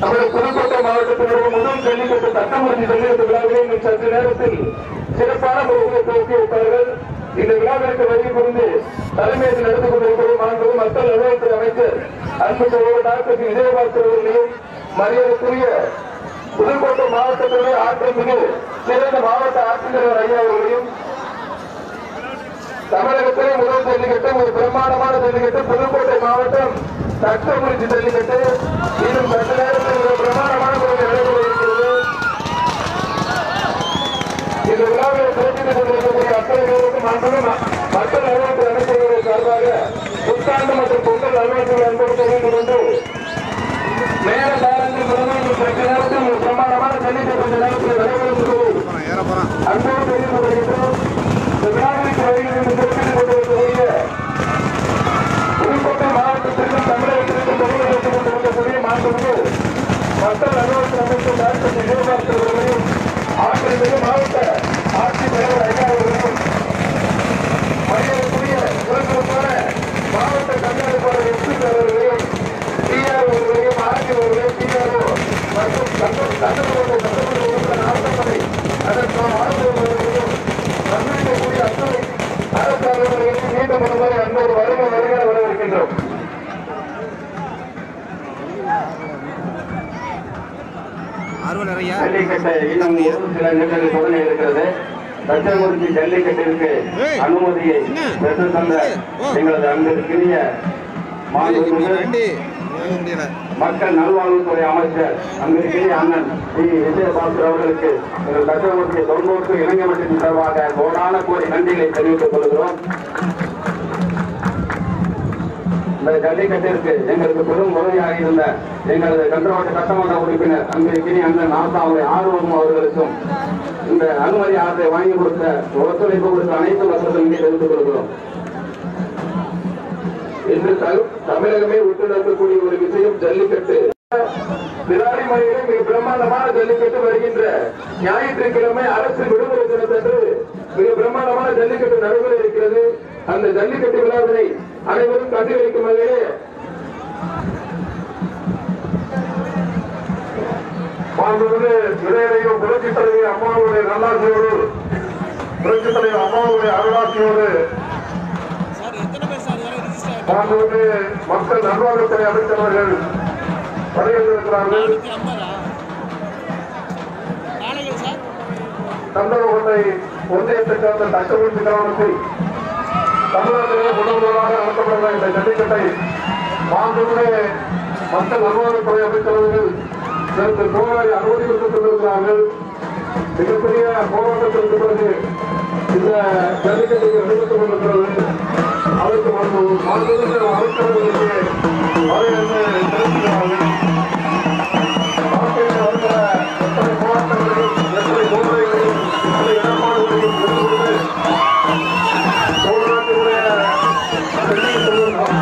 நமது புதுக்கோட்டை மாவட்டத்தினுடைய முதல் ஜல்லிக்கட்டு சட்டமன்ற ஜல்லிக்கட்டு விழாவிலே இன்னும் சற்று நேரத்தில் சிறப்பான முறையில் துவக்கி வைப்பார்கள். இந்த விழாவிற்கு வருகை புரிந்து தலைமையில் நடந்து கொண்டிருப்பது மாண்பு மக்கள் நல்வாழ்வுத்துறை அமைச்சர் அன்பு சகோதரர் டாக்டர் விஜயபாஸ்கர் அவர்களையும் மரியாதைக்குரிய புதுக்கோட்டை மாவட்டத்தினுடைய ஆற்றல் மிகு சிறந்த மாவட்ட ஆட்சித்தலைவர் ஐயா அவர்களையும் தமிழகத்திலே முதல் ஜல்லிக்கட்டு ஒரு பிரம்மாண்டமான ஜல்லிக்கட்டு புதுக்கோட்டை மாவட்டம் சட்டமன்ற ஜல்லிக்கட்டு இன்னும் சற்று நேரத்தில் ஒரு பிரமாண்டமான முறையில் நடைபெற இருக்கிறது. இந்த விழாவில் சிறப்பித்துக் கொண்டிருக்கக்கூடிய அத்தனை பேருக்கும் மக்கள் நல்வாழ்வுத்துறை அமைச்சர்களுடைய சார்பாக புத்தாண்டு மற்றும் பொங்கல் நல்வாழ்வுகளை அன்படுத்த வேண்டும் என்று நேர காலத்தில் முதலமைச்சர் சற்று நேரத்தில் ஒரு பிரமாண்டமான ஜல்லிக்கட்டு கொஞ்ச நேரத்தில் நடைபெறுகிறது அன்போடு தெரிந்து கொள்கின்றோம். இந்த விழாவிற்கு வருகிறது சிறப்பித்துக் கொண்டிருக்கக்கூடிய புதுக்கோட்டை மாவட்டத்திற்கும் தமிழகத்திற்கும் தொடர்பு கொண்டிருக்கக்கூடிய மாண்புமிகு மக்கள் நல்வாழ்வுத்துறை அமைச்சர் டாக்டர் விஜயபாஸ்கர் அவர்களையும் ஆற்றில் மாவட்ட ஆட்சித்தலைவர் ஐயா அவர்களையும் மரியாதைக்குரிய சிறப்பான மாவட்ட கண்காணிப்பாளர் எஸ்பி அவர்களையும் டிஆர் அவர்களையும் ஆட்சி அவர்களையும் டிஆர்ஓ மற்றும் சட்டமன்ற உறுப்பினர் ஆட்டப்படை அதற்கான ஆட்சியர்களையும் வந்திருக்கக்கூடிய அத்தனை அரசாங்கங்களையும் மீண்டும் ஒருமுறை அன்போடு வருகிற வரவிருக்கின்றோம். ஜல்லிக்கட்டு இன்னும் ஒரு சில நிமிடங்கள் தொடங்க இருக்கிறது. தச்சங்குறிச்சி ஜல்லிக்கட்டிற்கு அனுமதியை பெற்றுத் தந்த எங்களது அன்பிற்குரிய மக்கள் நல்வாழ்வுத்துறை அமைச்சர் அன்பிற்குரிய அண்ணன் டி விஜயபாஸ்கர் அவர்களுக்கு எங்கள் தச்சங்குறிச்சி தொண்ணூறு இளைஞர்களின் சார்பாக கோடான கோடி நன்றிகளை தெரிவித்துக் கொள்கிறோம். இந்த ஜல்லிக்கட்டிற்கு எங்களுக்கு பெரும் உதவியாக இருந்த எங்களது கன்றோட்ட சட்டமன்ற உறுப்பினர் அன்பிற்குரிய அண்ணன் ஆசாவுடைய ஆர்வம் அவர்களுக்கும் இந்த அனுமதி ஆற்றை வாங்கி கொடுத்த ஒத்துழைப்பு கொடுத்த அனைத்து மக்களும் தெரிவித்துக் கொள்கிறோம். இன்று தமிழகமே விட்டு நடக்கக்கூடிய ஒரு விஷயம் ஜல்லிக்கட்டு. விராலிமலையிலே மிக பிரம்மாண்டமான ஜல்லிக்கட்டு வருகின்ற ஞாயிற்றுக்கிழமை அரசு விடுமுறை தினத்தன்று மிக பிரம்மாண்டமான ஜல்லிக்கட்டு நடைபெற இருக்கிறது. அந்த ஜல்லிக்கட்டு விழாவினை அனைவரும் கண்டுகளிக்கும் வகையிலே இளையரையும் புரட்சித் தலைவர் அம்மாவுடைய நல்லாட்சியோடு புரட்சித் தலைவர் அம்மாவுடைய அருளாட்சியோடு மக்கள் நல்வாழ்வுத்துறை அமைச்சர்கள் பதவியேற்றிருக்கிறார்கள். கந்தரகோட்டை ஒன்றியத்தை சேர்ந்த தச்சங்குறிச்சி கிராமத்தில் தமிழகத்திலே முதல்வராக நடத்தப்படுகிற இந்த ஜல்லிக்கட்டை மாண்புமிகு மக்கள் நல்வாழ்வுத்துறை அமைச்சர்கள் நேற்று போராடி அனுமதி கொடுத்திருக்கிறார்கள். மிகப்பெரிய போராட்டத்திற்கு பிறகு இந்த ஜல்லிக்கட்டை நடைபெற்றுக் கொண்டிருக்கிறது. அதற்கு மாண்புமிகு அமைச்சர்களுக்கு வரவேற்பு தெரிவிக்கிறார்கள். நாட்டில் வருகிற எத்தனை போராட்டங்களையும் எத்தனை சோதனைகளையும் எத்தனை இடர்பாடுகளையும் எதிர்கொண்டு தமிழ்நாட்டினுடைய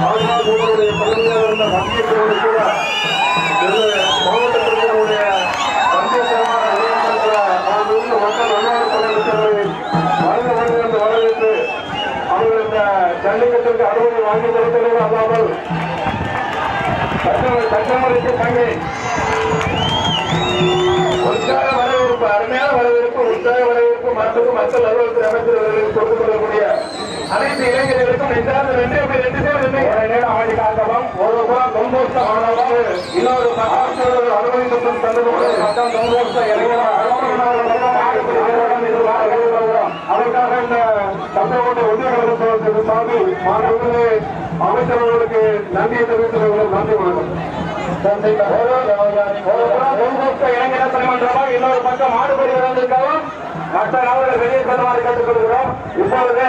ஆளுநருடைய பகுதியாக இருந்த மத்திய கூட மாவட்டத்தினுடைய பஞ்சாயத்தமாக நிலையத்திருக்கிற மக்கள் நல்வாழ்வுத்துறை அமைச்சர்களை என்று வரவேற்று அவர்கள் இந்த ஜல்லிக்கட்டிற்கு அனுமதி வாங்கி கொடுத்தது அல்லாமல் தச்சங்குறிச்சி தங்கை உற்சாக வரவேற்பு அருமையான வரவேற்பு உற்சாக வரவேற்பு மக்கள் நல்வாழ்வுத்துறை அமைச்சர்களுக்கு கொடுத்துக் கொள்ளக்கூடிய அனைத்து இளைஞர்களுக்கும் நெஞ்சார்ந்த நன்றி. அப்படி ரெண்டு பேர் ஒரு நேரம் அமைதி காக்கலாம் ஒரு புறம் தொந்தோஷம் ஆனாலும் இன்னொரு ஆட்சியாளர்கள் அனுமதி தந்ததோடு மொத்தம் தொந்தோஷம் அதற்காக இந்த தமிழ்நாட்டை ஒன்றிய கழகத்திற்கு சார்பில் மாண்புமிகு அமைச்சர்களுக்கு நன்றியை தெரிவித்துக் நன்றி வணக்கம். இளைஞர் சட்டமன்றமாக இன்னொரு பக்கம் மாடுபடி வந்திருக்கவும் மற்ற நாவலர் வெளியே பெறுமாறு கேட்டுக் கொள்கிறோம். இப்பொழுது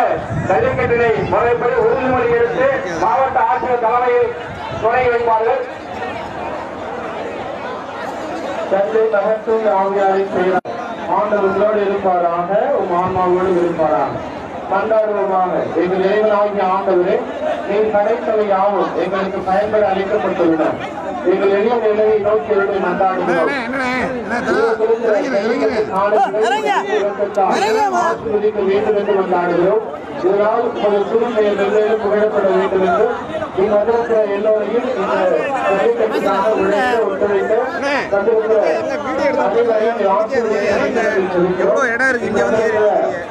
ஜல்லிக்கட்டினை முறைப்படி உறுதிமொழி எடுத்து மாவட்ட ஆட்சியர் தலைமையில் தொடங்கி வைப்பார்கள். தந்தை தகத்தும் ஆவியாரின் பெயர் ஆண்டவர்களோடு இருப்பாராக உம் ஆன்மாவோடு இருப்பாராக. கொண்டாடுவோமாக. எங்கள் இறைவனாகிய ஆண்டவரே, நீர் படைத்தவை யாவும் எங்களுக்கு பயன்பட அளிக்கப்பட்டுள்ளன. எங்கள் எளிய நிலையை நோக்கி இருந்து கொண்டாடுகிறோம். ஆசிர்வதிக்க வேண்டும் என்று கொண்டாடுகிறோம். இதனால் ஒரு சூழ்நிலையில் வெவ்வேறு புகழப்பட வேண்டும் என்று இவ்வந்திருக்கிற எல்லோரையும் இந்த ஜல்லிக்கட்டுக்காக உழைத்து ஒத்துழைத்து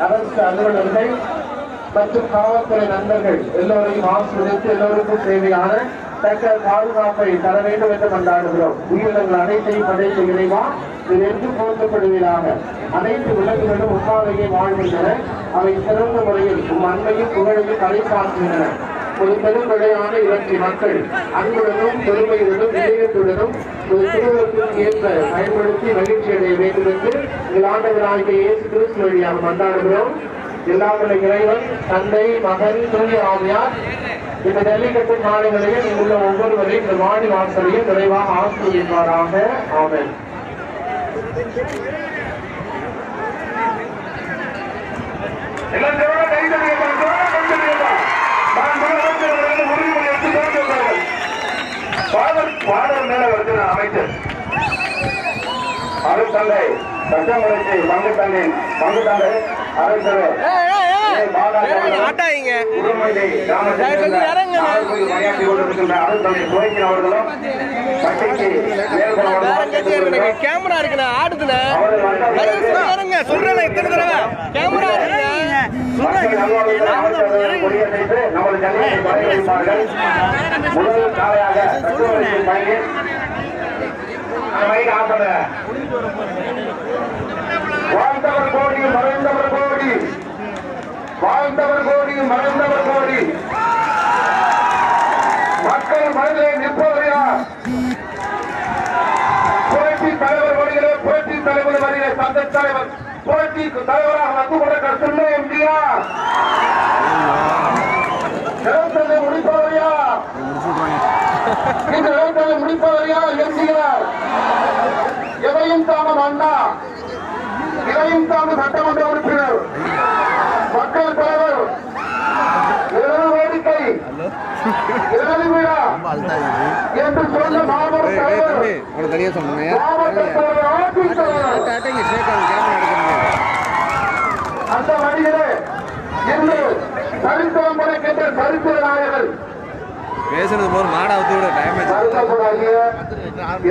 அரசு அலுவலர்கள் மற்றும் காவல்துறை நண்பர்கள் எல்லோரையும் ஆசிரியத்து எல்லோருக்கும் தேவையான தக்க பாதுகாப்பை தர வேண்டும் என்று கொண்டாடுகிறோம். உயிரினங்கள் அனைத்தையும் படைத்த இறைவா இது என்று போற்றப்படுவீராக. அனைத்து விலங்குகளும் உமாவையை வாழ்கின்றன. அவை சிறந்த முறையில் உம் அன்பையும் புகழையும் கலைப்பாக்குகின்றன. ஒரு பெரும்படையான இவற்றை மக்கள் அன்புடனும் பெருமையுடனும் இதயத்துடனும் ஒரு திருவருக்கும் ஏற்ப பயன்படுத்தி மகிழ்ச்சி அடைய வேண்டும் என்று எங்கள் ஆண்டவராகிய இயேசு கிறிஸ்து வழியாக கொண்டாடுகிறோம். எல்லாருடைய இறைவன் தந்தை மகன் தூய ஆவியார் இந்த ஜல்லிக்கட்டு காலைகளையும் இங்குள்ள ஒவ்வொருவரையும் இந்த வாடி வாசலையும் விரைவாக ஆசிர்வதிப்பாராக. ஆமென். பாடல் மேல வந்து அமைச்சர் அருத்தந்தை சட்டமுறைக்கு பங்கு தந்தை அரசர் கேமரா இருக்குண்ணா ஆடுதுண்ணா சொல்றேன் இத்தனை தடவை கேமரா வாழ்ந்தவர் கோடி மறைந்தவர் கோடி, வாழ்ந்தவர் கோடி மறைந்தவர் கோடி, மக்கள் மனதிலே நிற்பவர் யார்? புரட்சி தலைவர் வருகிற புரட்சி தலைவர் வருகிற தந்தை தலைவர் புரட்சி தலைவராக வந்து கொண்ட சொல்ல எம்ஜிஆர். இளந்தலை முடிப்பவர் யார்? இந்த இளந்தலை முடிப்பவர் யார்? எம்ஜிஆர். எதையும் தாமம் அண்ணா, இதையும் தாம சட்டமன்ற உறுப்பினர், மக்கள் தலைவர், இரவு வேடிக்கை, இரவு விழா என்று சொன்ன மாவட்ட தலைவர், மாவட்ட தலைவர், ஆட்சி தலைவர், அந்த வழியிலே இன்று சரித்திரம் படைக்கின்ற சரித்திர நாயகர்கள் பேசுறது போது மாடாவது கூட டைம்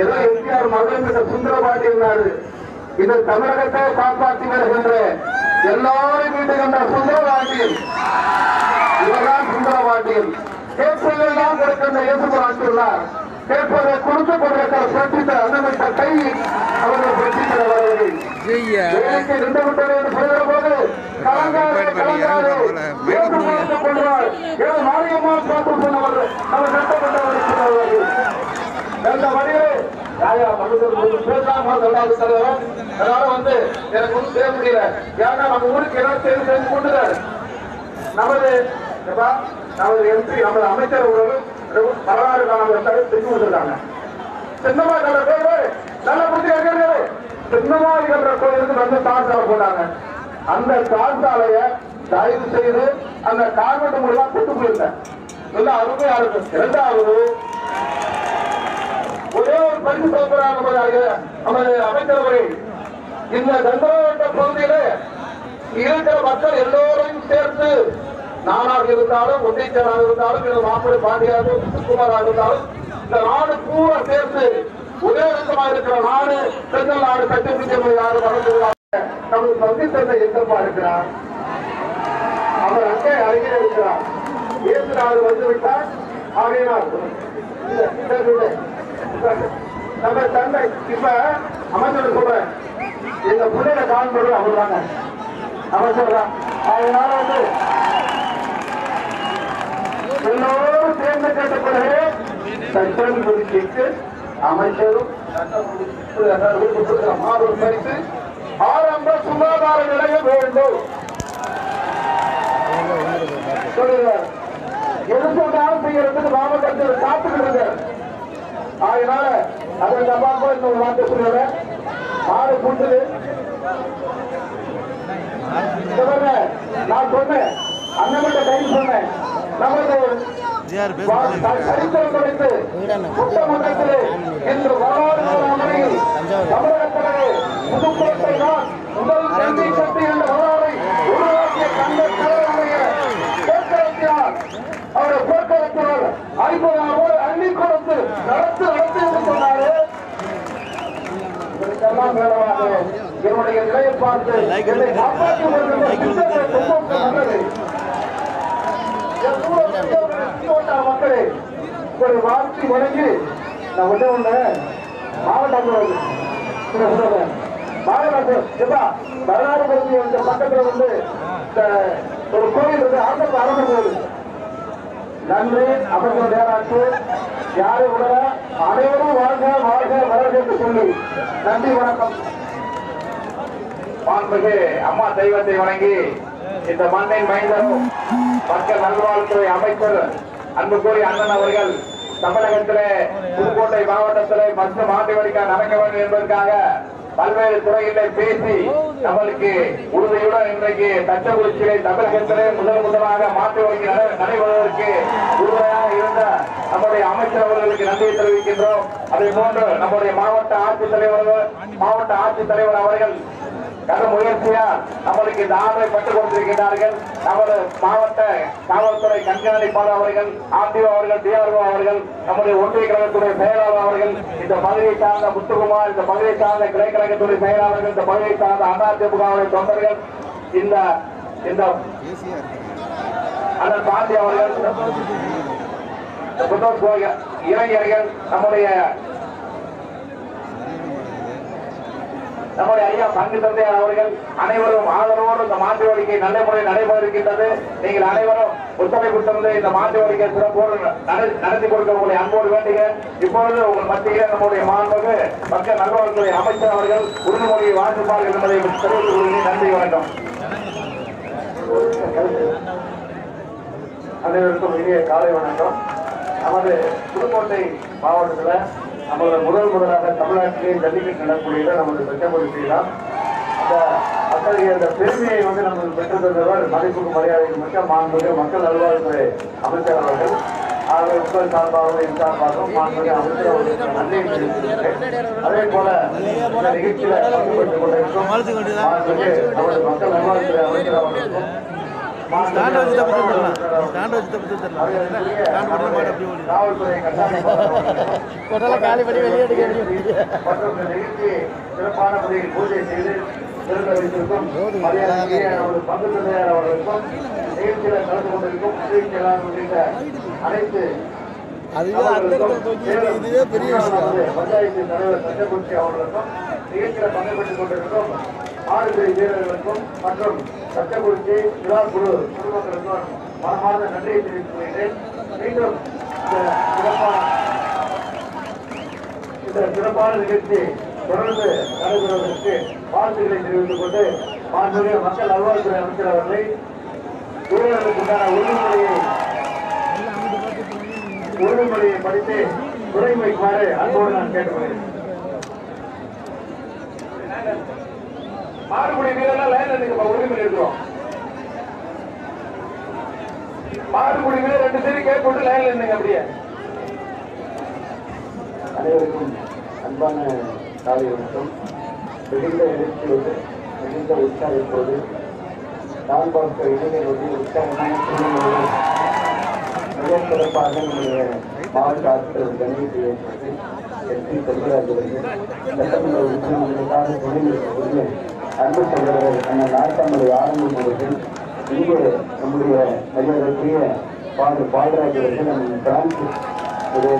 ஏதோ எம்ஜிஆர் மகளிர் சுந்தரபாண்டியன் இந்த தமிழகத்தை காப்பாற்றி வருகின்ற எல்லாரும் வீட்டுகின்ற சுந்தரபாண்டியன், இவர்தான் சுந்தரபாண்டியன். கேட்பதில் தான் கொடுக்கின்ற இயேசுராட்டுள்ளார். கேட்பதை கொடுத்து கொண்டிருக்கிற பிரச்சித்த அனுமதித்த கை அவர்கள் பிரச்சித்த வருவதை நின்று விட்டது என்று சொல்கிற போது கொள்வார். ஏதோ மாரியம்மா பார்த்து சொன்னவர் நம்ம சட்டமன்ற அந்த வழியிலே அதனால வந்து எனக்கு ஒன்றும் செய்ய முடியல. ஏன்னா நம்ம ஊருக்கு ஏதாவது செஞ்சு கொண்டுதான் நமது எம்பி நமது அமைச்சர் வரலாறு காலம் செஞ்சு கொடுத்துருக்காங்க. சின்னமா நல்ல புத்தி சின்னமாரி என்ற கோயிலுக்கு வந்து தார் சாலை போட்டாங்க. அந்த தார் சாலையை தயவு செய்து அந்த கார்பெட் மூலம் கொண்டு போயிருந்தேன். நல்ல அருமையா இருக்கும். இரண்டாவது ஒரே ஒரு பரிசு சொல்கிறாங்க நமது அமைச்சரவை. இந்த தண்டோட்ட பகுதியிலே இருக்கிற மக்கள் எல்லோரையும் சேர்த்து, நானாக இருந்தாலும் ஒன்றியராக இருந்தாலும் மாப்பிள்ளை பாண்டியாக சுகுமாராக இருந்தாலும் இந்த நாடு பூரா சேர்த்து ஒரே விதமாக இருக்கிற நாடு செங்கல் நாடு கட்டுப்பிடிக்க யாரு வளர்ந்துள்ளாங்க. நமது பகுதி எங்கப்பா இருக்கிறார், அவர் அங்கே அருகே இருக்கிறார். இயேசு நாடு வந்துவிட்டார். ஆகையினால் நம்ம தந்தை இப்ப அமைச்சர் சொல்றேன், எங்க பிள்ளைகளை காண்பது அவர் தாங்க அமைச்சர் தான். அதனால வந்து எல்லோரும் சேர்ந்து கேட்டுக்கொள்கிறே சட்டம் குறிச்சிட்டு அமைச்சரும் மாறு பரிசு ஆரம்ப சுகாதார நிலையம் வேண்டும் சொல்லுகிறார். எது சொன்னாலும் செய்யறதுக்கு மாவட்டத்தில் காத்துக்கிறது. அதனால அதை தப்பாக இன்னொரு வார்த்தை சொல்லுங்க. ஆறு கூட்டுது நான் சொன்னேன், அண்ணன் கை சொன்னேன். நமது சரித்திரம் குறித்து சட்டமன்றத்திலே இன்று வரலாறு தமிழகத்திலே புதுக்கோட்டை தான் முதல் கல்வி சக்தி என்ற வரலாறை உருவாக்கிய கண்ட தலைவருடைய போக்குவரத்தினார் அவருடைய போக்குவரத்தினால் 50,000 அள்ளி கொடுத்து நடத்து என்று சொன்னாரு. இரண்டாம் வேளமாக என்னுடைய நிலையை பார்த்து என்னை காப்பாற்றிக் மக்களே ஒரு வாழ்த்தி வழங்கி நான் ஒண்ணு மாவட்டம் வரலாறு இந்த பக்கத்துல வந்து ஒரு கோயில் இருக்கு ஆட்டத்து அரசு கோயில் நன்றி அமைச்சர் நேராட்சி யாரும் விட அனைவரும் வாழ்க வாழ்க வளர்க என்று சொல்லி நன்றி வணக்கம். மாண்புமிகு அம்மா தெய்வத்தை வணங்கி இந்த மண்ணின் மைந்தரும் மக்கள் நல்வாழ்வுத்துறை அமைச்சர் அன்புக்குரிய அண்ணன் அவர்கள் தமிழகத்திலே புதுக்கோட்டை மாவட்டத்திலே மற்றும் ஆண்டிவடிக்கான் அமைக்க வேண்டும் என்பதற்காக பல்வேறு துறைகளை பேசி நம்மளுக்கு உறுதியுடன் இன்றைக்கு தச்சகுறிச்சியிலே தமிழகத்திலே முதலாக மாற்று வழங்கி நடைபெறுவதற்கு உறுதியாக இருந்த நம்முடைய அமைச்சர் அவர்களுக்கு நன்றியை தெரிவிக்கின்றோம். அதே போன்று நம்முடைய மாவட்ட ஆட்சித்தலைவர் அவர்கள் கடும் முயற்சியால் நம்மளுக்கு இந்த ஆணை பெற்றுக் கொடுத்திருக்கிறார்கள். நமது மாவட்ட காவல்துறை கண்காணிப்பாளர் அவர்கள், ஆர்டிஓ அவர்கள், டிஆர்ஓ அவர்கள், நம்முடைய ஒன்றிய கழகத்துடைய செயலாளர் அவர்கள், இந்த பகுதியை சார்ந்த முத்துக்குமார், இந்த பகுதியை சார்ந்த கிளைக்கழகத்துடைய செயலாளர்கள், இந்த பகுதியை சார்ந்த அதிமுகவுடைய தொண்டர்கள், இந்த அண்ணன் பாண்டி அவர்கள், இளைஞர்கள், நம்முடைய ஐயா பங்கு தந்தையார் அவர்கள் அனைவரும் ஆதரவோடு இந்த மாற்று கோரிக்கை நல்ல முறையில் நடைபெற இருக்கின்றது. நீங்கள் அனைவரும் ஒத்துழைப்பு தந்து இந்த மாற்று கோரிக்கை சிறப்போடு நடத்தி கொடுக்க உங்களை அன்போடு வேண்டுக. இப்பொழுது உங்கள் மத்தியில் நம்முடைய மாண்புமிகு மக்கள் நல்வாழ்வுத்துறை அமைச்சர் அவர்கள் உறுதிமொழியை வாசிப்பார்கள் என்பதை தெரிவித்துக் கொள்கிறேன். நன்றி, வணக்கம். அனைவருக்கும் இனிய காலை வணக்கம். நமது புதுக்கோட்டை மாவட்டத்தில் நமது முதலாக தமிழ்நாட்டிலே ஜல்லிக்கட்டு நடக்கூடிய நமது தச்சகுறிச்சி தான். அத்தகைய அந்த பெருமையை வந்து நமக்கு பெற்று தந்தவர் மதிப்புக்கு மரியாதைக்கு மிக்க மாண்புமிகு மக்கள் நல்வாழ்வுத்துறை அமைச்சர் அவர்கள். ஆகவே உங்கள் சார்பாகவும் என் சார்பாகவும் மாண்புமிகு அமைச்சர் அவர்களுக்கு நன்றியை தெரிவித்துள்ளேன். அதே போல இந்த நிகழ்ச்சியில் பங்கேற்றுக் கொண்டிருக்கும் மாண்புமிகு நமது மக்கள் நல்வாழ்வுத்துறை அமைச்சர் அவர்களுக்கும் காவல்துறை சிறப்பான முறையில் பூஜை செய்து திருத்தவித்திருக்கும் நமது பங்கு தந்தையார் அவர்களுக்கும் நிகழ்ச்சியில் கலந்து கொண்டிருக்கும் உதவி செயலாளர் உள்ளிட்ட அனைத்து பஞ்சாயத்து தலைவர் தச்சகுறிச்சி அவர்களுக்கும் நிகழ்ச்சியில் பங்கு பெற்றுக் கொண்டிருக்கும் ஆறுதுறை வீரர்களுக்கும் மற்றும் தச்சகுறிச்சி விழா குழு குழுமக்களுக்கும் மனமார்ந்த நன்றியை தெரிவித்துக் கொள்கிறேன். மீண்டும் இந்த சிறப்பான நிகழ்ச்சி தொடர்ந்து நடைபெறுவதற்கு வாழ்த்துக்களை தெரிவித்துக் கொண்டு மாண்புமிகு மக்கள் நல்வாழ்வுத்துறை அமைச்சர் அவர்களை வீரர்களுக்குண்டான உறுதிமொழியை படித்து துறை வைக்குமாறு அன்போடு நான் கேட்டுக்கொள்கிறேன். மாறுபடி வீரர்கள் லைன்ல நீங்க உறுதிமொழி இருக்கிறோம். மாறுபடி வீரர் 2 பேரும் கேட்போட்டு லைன்ல இருந்தீங்க. அப்படியே அனைவருக்கும் அன்பான காலை வணக்கம். மிகுந்த எழுச்சியோடு மிகுந்த உற்சாகத்தோடு நான் பார்த்த இளைஞர் வந்து உற்சாகமான சூழ்நிலையில் மிக சிறப்பாக நம்முடைய மாவட்ட ஆட்சித்தலைவர் கணேசை ஏற்படுத்தி எஸ்.பி. செல்வராஜ் அவர்கள் சட்டமன்ற உறுப்பினர்களுக்காக துணை நிற்கக்கூடிய அன்பு சகோதரர் அண்ணன் நாட்டாமலை ஆரம்பம் அவர்கள், இங்கே நம்முடைய மரியாதைக்குரிய பாலராஜ் அவர்கள், நம்ம பிரான்சிஸ்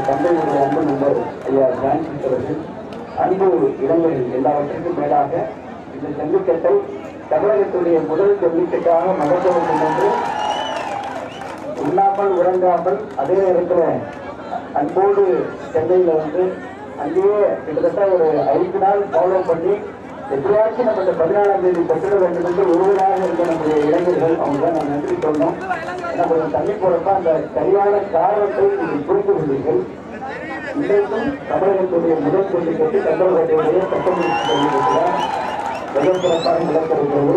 தந்தையுடைய அன்பு நண்பர் ஐயா பிரான்சிஸ் அவர்கள், அன்பு இளைஞர்கள், எல்லாவற்றிற்கும் மேலாக இந்த ஜல்லிக்கட்டை தமிழகத்துடைய முதல் ஜல்லிக்கட்டாக நடத்த வேண்டும் என்று உண்ணாமல் உறங்காமல் அதே நேரத்தில் அன்போடு சென்னையில் வந்து அங்கேயே கிட்டத்தட்ட ஒரு 5 நாள் ஃபாலோ பண்ணி எப்படியாச்சும் நம்ம இந்த 14ஆம் தேதி பெற்றிட வேண்டும் என்று ஒருவராக இருந்த நம்முடைய இளைஞர்கள் அவங்க தான் நான் நன்றி சொன்னோம். நம்ம தண்ணி போறப்ப அந்த சரியான காரணத்தை நீங்கள் புரிந்து கொள்வீர்கள். இன்றைக்கும் தமிழகத்துடைய முதல் ஜல்லிக்கட்டு கந்தரகோட்டையுடைய சட்டமன்ற ஜல்லிக்கட்டுல வெகு சிறப்பாக நடக்கிறது.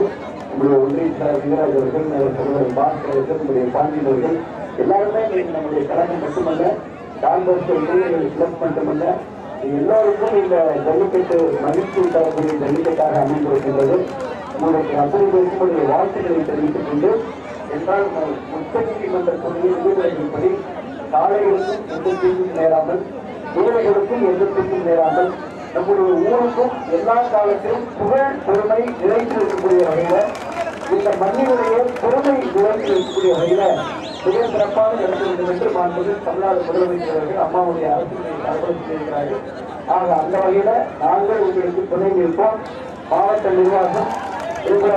நம்முடைய ஒன்றிய வீரராஜ் அவர்கள், சகோதரர் பாஸ்கர், நம்முடைய பாண்டியவர்கள் எல்லாருமே நம்முடைய கழகம் மட்டுமல்ல, காங்கிரஸ் இளைஞர்கள் கிளப் மட்டுமல்ல, எல்லோருக்கும் இந்த ஜல்லிக்கட்டு மகிழ்ச்சி தரக்கூடிய ஜல்லிக்கட்டாக அமைந்திருக்கின்றது. உங்களுக்கு அத்தனை பேருக்கும் வாழ்த்துக்களை தெரிவித்துக் கொண்டு என்றால் உச்ச நீதிமன்றத்துடைய விதிமுறைகளின்படி காளைகளுக்கும் எந்த தீங்கும் நேராமல் வீரர்களுக்கும் எந்த தீங்கும் நேராமல் நம்முடைய ஊருக்கும் எல்லா காலத்திலும் புகழ் பெருமை நிறைந்து இருக்கக்கூடிய வகையில இந்த மண்ணினுடைய பெருமை நிறைந்து இருக்கக்கூடிய வகையில மிக சிறப்பாக நடத்த வேண்டும் என்று மாண்பது தமிழ்நாடு முதலமைச்சர் அவர்கள் அம்மாவுடைய அரசுகளை அர்ப்பணித்திருக்கிறார்கள். ஆக அந்த வகையில நாங்கள் உங்களுக்கு துணை நிற்போம். மாவட்ட நிர்வாகம் இருக்கிற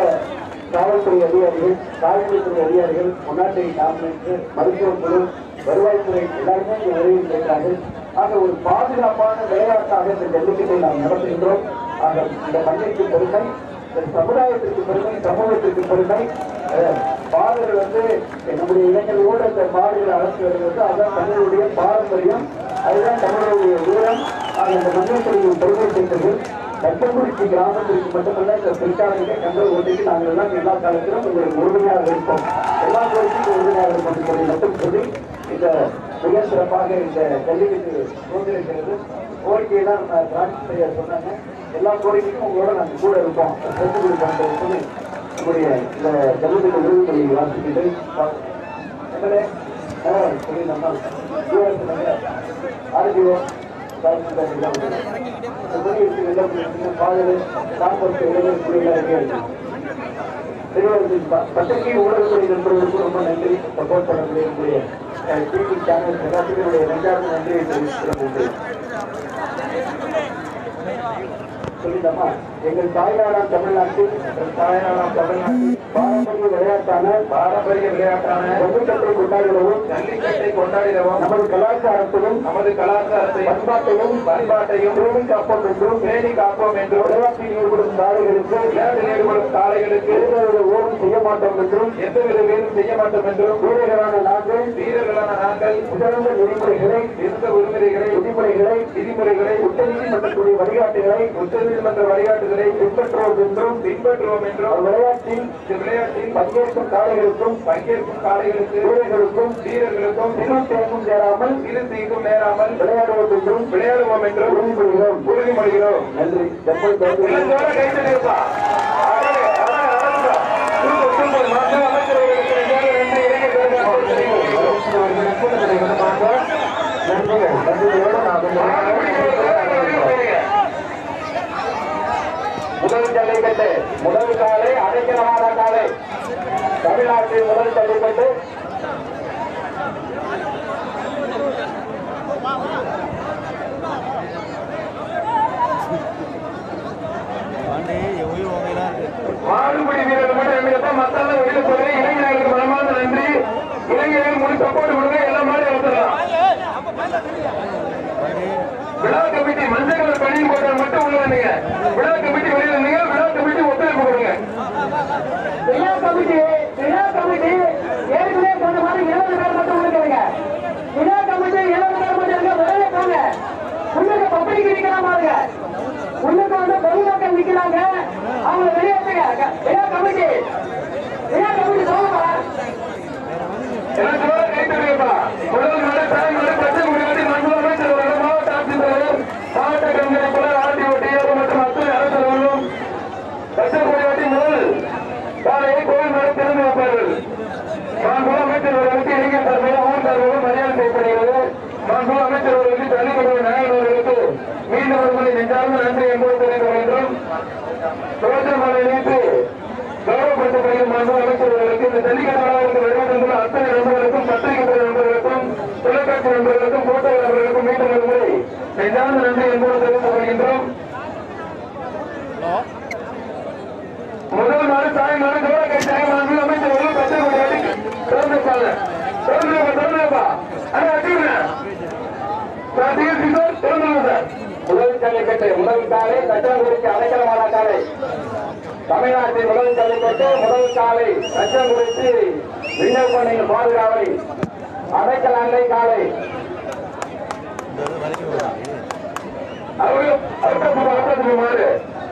காவல்துறை அதிகாரிகள், காவல்துறை அதிகாரிகள், முன்னாட்டை காவல்துறை, மருத்துவக்குழு, வருவாய்த்துறை எல்லாருமே இங்கே உதவி செய்கிறார்கள். ஆக ஒரு பாதுகாப்பான விளையாட்டாக இந்த ஜல்லிக்கட்டை நாம் நடத்துகின்றோம். ஆக இந்த மண்ணிற்கு பெருமை, இந்த சமுதாயத்திற்கு பெருமை, சமூகத்திற்கு பெருமை. பாடல் நம்முடைய இளைஞர்களோடு இந்த பாடல்களை அழைத்து வருவது அதுதான் தமிழுடைய பாரம்பரியம், அதுதான் தமிழுடைய வீரம். ஆக இந்த மண்ணிற்கு பெருமை சேர்ந்தது கட்டங்குறிச்சி கிராமத்திற்கு மட்டுமல்ல, இந்த பிற்காலத்திலே கண்டல் ஓட்டிக்கு நாங்கள் எல்லாம் எல்லா காலத்திலும் உங்களுக்கு உறுதுணையாக இருப்போம், எல்லா கோரிக்கைக்கும் உறுதுணையாக இருப்போம் என்பதை மட்டும் சொல்லி இந்த மிக சிறப்பாக இந்த ஜல்லிக்கட்டு தோன்றிருக்கிறது. கோரிக்கையெல்லாம் நம்ம டிரான்ஸ்பர் செய்ய சொன்னாங்க. எல்லா கோரிக்கைக்கும் உங்களோட நாங்கள் கூட இருப்போம் செஞ்சு கொடுப்போம் சொல்லி நம்முடைய இந்த ஜல்லிக்கட்டு விருதுகளை வாசிக்கிட்டு சொல்லி நம்ம ஆர்டிஓ பத்திரிகை ஊடகத்துறை நண்பர்களுக்கு ரொம்ப நன்றி. சப்போர்ட் பண்ணக்கூடிய டிவி சேனல் எல்லாத்துக்குடைய நன்றாக நன்றியை தெரிவித்துள்ளது. சொல்லிட்டோமா, எங்கள் தாய்நாடாம் தமிழ்நாட்டில் பாரம்பரிய விளையாட்டான ஜல்லிக்கட்டை கொண்டாடிடவும் நமது கலாச்சாரத்தையும் பண்பாட்டையும் பேணி காப்போம் என்றும் விளையாட்டில் ஈடுபடும் காளைகளுக்கு ஓடும் செய்ய மாட்டோம் என்றும் எந்தவித வேலும் செய்ய மாட்டோம் என்றும் வீரர்களான நாங்கள் சிறந்த விதிமுறைகளை உச்சநீதிமன்றத்துடைய வழிகாட்டுதலை பின்பற்றுவோம் என்றும் விளையாட்டில் பங்கேற்கும் காளைகளுக்கும் வீரர்களுக்கும் இரு தீங்கும் நேராமல் விளையாடுவோம் என்றும் உறுதிமொழிகிறோம். நன்றி. முதல் ஜல்லிக்கட்டு, முதல் காலை, அடைக்கலமான காலை, தமிழ்நாட்டில் முதல் ஜல்லிக்கட்டு. மாடுபிடி வீரர்கள் மட்டும் மத்தால வெளியில போய் இளைஞர்களுக்கு மனமார்ந்த நன்றி. இளைஞர்கள் முழு சப்போர்ட் கொடுங்க, எல்லா மாதிரி வந்துடலாம். விழா கமிட்டி மஞ்சள் கலர் பணியும் போட்டால் மட்டும் உள்ள வந்தீங்க. விழா கமிட்டி வெளியில இருந்தீங்க, விழா கமிட்டி ஒத்துழைப்பு கொடுங்க. விழா கமிட்டி ஏற்கனவே சொன்ன மாதிரி 20 பேர் மட்டும் உள்ளுங்க. விழா கமிட்டி 20 பேர் மட்டும் இருக்க வெளியே போங்க. உள்ளுக்கு பப்ளிக் நிக்கலாம் பாருங்க. உள்ளுக்கு பொதுமக்கள் நிக்கிறாங்க, அவங்க வெளியேற்றுங்க. விழா கமிட்டி சொல்லுங்க. எனக்கு கைத்தறியப்பா முதல் நாள் டைம் பிரச்சனை முடிவாட்டி மண்டல அமைச்சர் மாவட்ட ஆட்சித்தலைவர், மாவட்ட கண்காணிப்பாளர், ஆர்டிஓ, டிஆர்ஓ மற்றும் அத்துறை அரசர்களும் பிரச்சனை முடிவாட்டி முதல் காலையை கோவில் மேலே திறந்து வைப்பார்கள். மாண்புள்ள அமைச்சர் அவர்களுக்கு இளைஞர் சார்பில் ஊர் சார்பில் மரியாதை செய்யப்படுகிறது. மாண்புள்ள அமைச்சர் அவர்களுக்கு ஜல்லிக்கட்டு நாயகன் அவர்களுக்கு மீண்டும் ஒரு முறை நெஞ்சார்ந்த நன்றி என்பது தெரிவிக்க வேண்டும். ரோஜமலை நீட்டு கௌரவப்படுத்தப்படுகிற மாண்புள்ள அமைச்சர் அவர்களுக்கு இந்த ஜல்லிக்கட்டு வருவதற்கு அத்தனை நண்பர்களுக்கும், பத்திரிகை நண்பர்களுக்கும், தொலைக்காட்சி நண்பர்களுக்கும், போட்டோ நண்பர்களுக்கும் மீண்டும் ஒரு முறை நெஞ்சார்ந்த நன்றி என்பது தெரிவித்துக் கொள்கின்றோம். முதல் நாள் சாயங்காலம் கௌரவ மாண்புள்ள அமைச்சர் அவர்கள் பத்திரிகை திறந்திருப்பாங்க. முதல் ஜல்லிக்கட்டு, முதல் காலை, தச்சங்குறிச்சி அடைக்கலமான காலை. தமிழ்நாட்டின் முதல் ஜல்லிக்கட்டு, முதல் காலை, தச்சங்குறிச்சி விண்ணப்பணியின் பாதுகாவலி அடைக்கல் அண்டை காலை.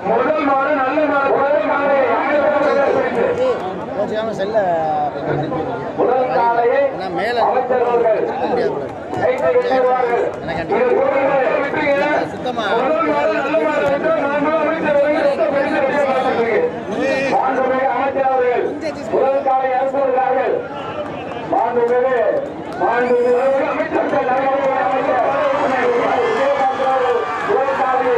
முதல் மாடு நல்ல மாடு, முதல் காலை முதல் காலையை அமைச்சர்கள் அமைச்சரவர்கள் முதல் காலை அனுப்புகிறார்கள். அமைச்சர்கள் முதல் காலை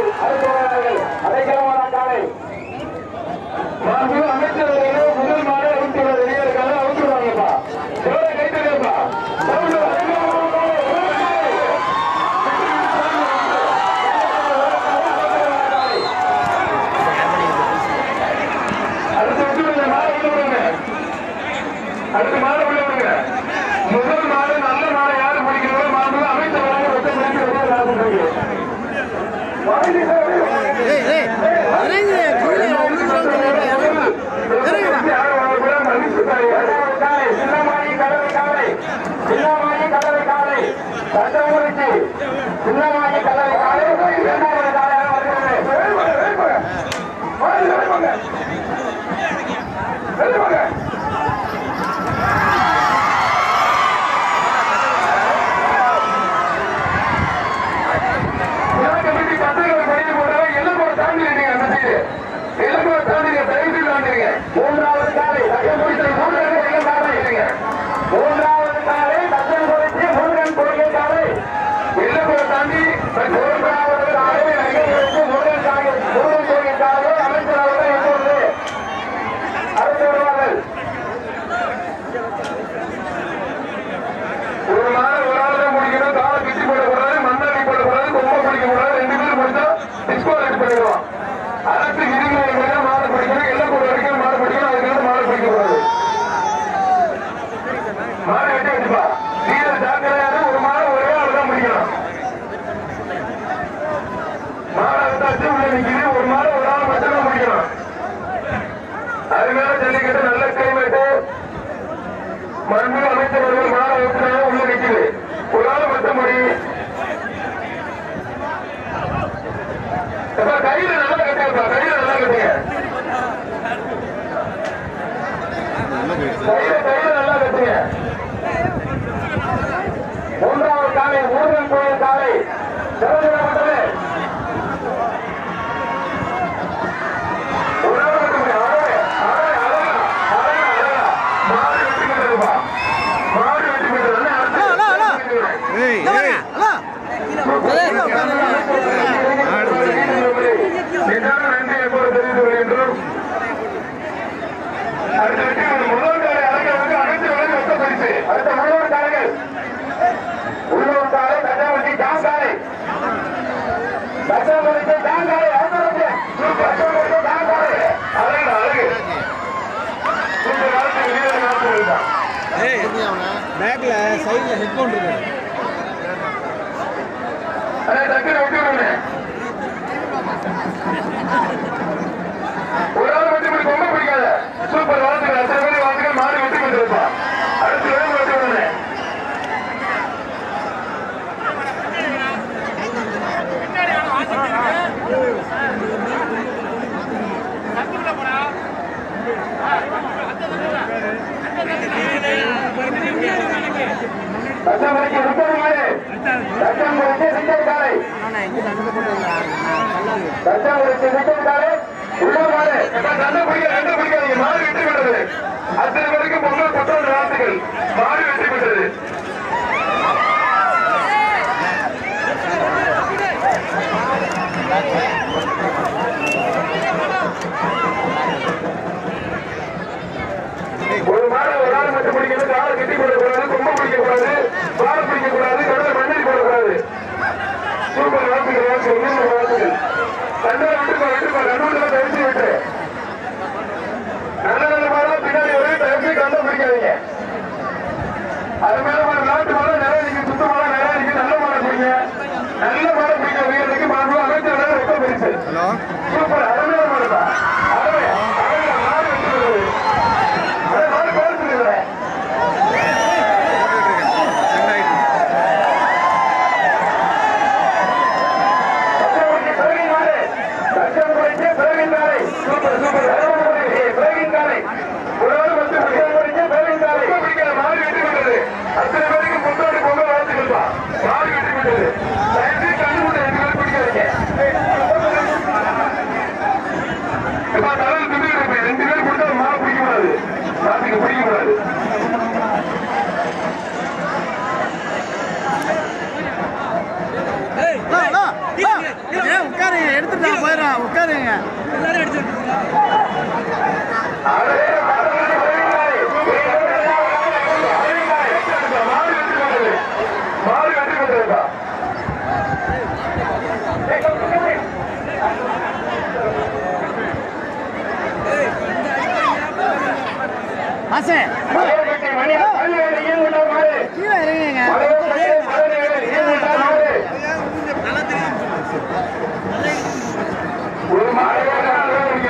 நல்லா தெரியும்.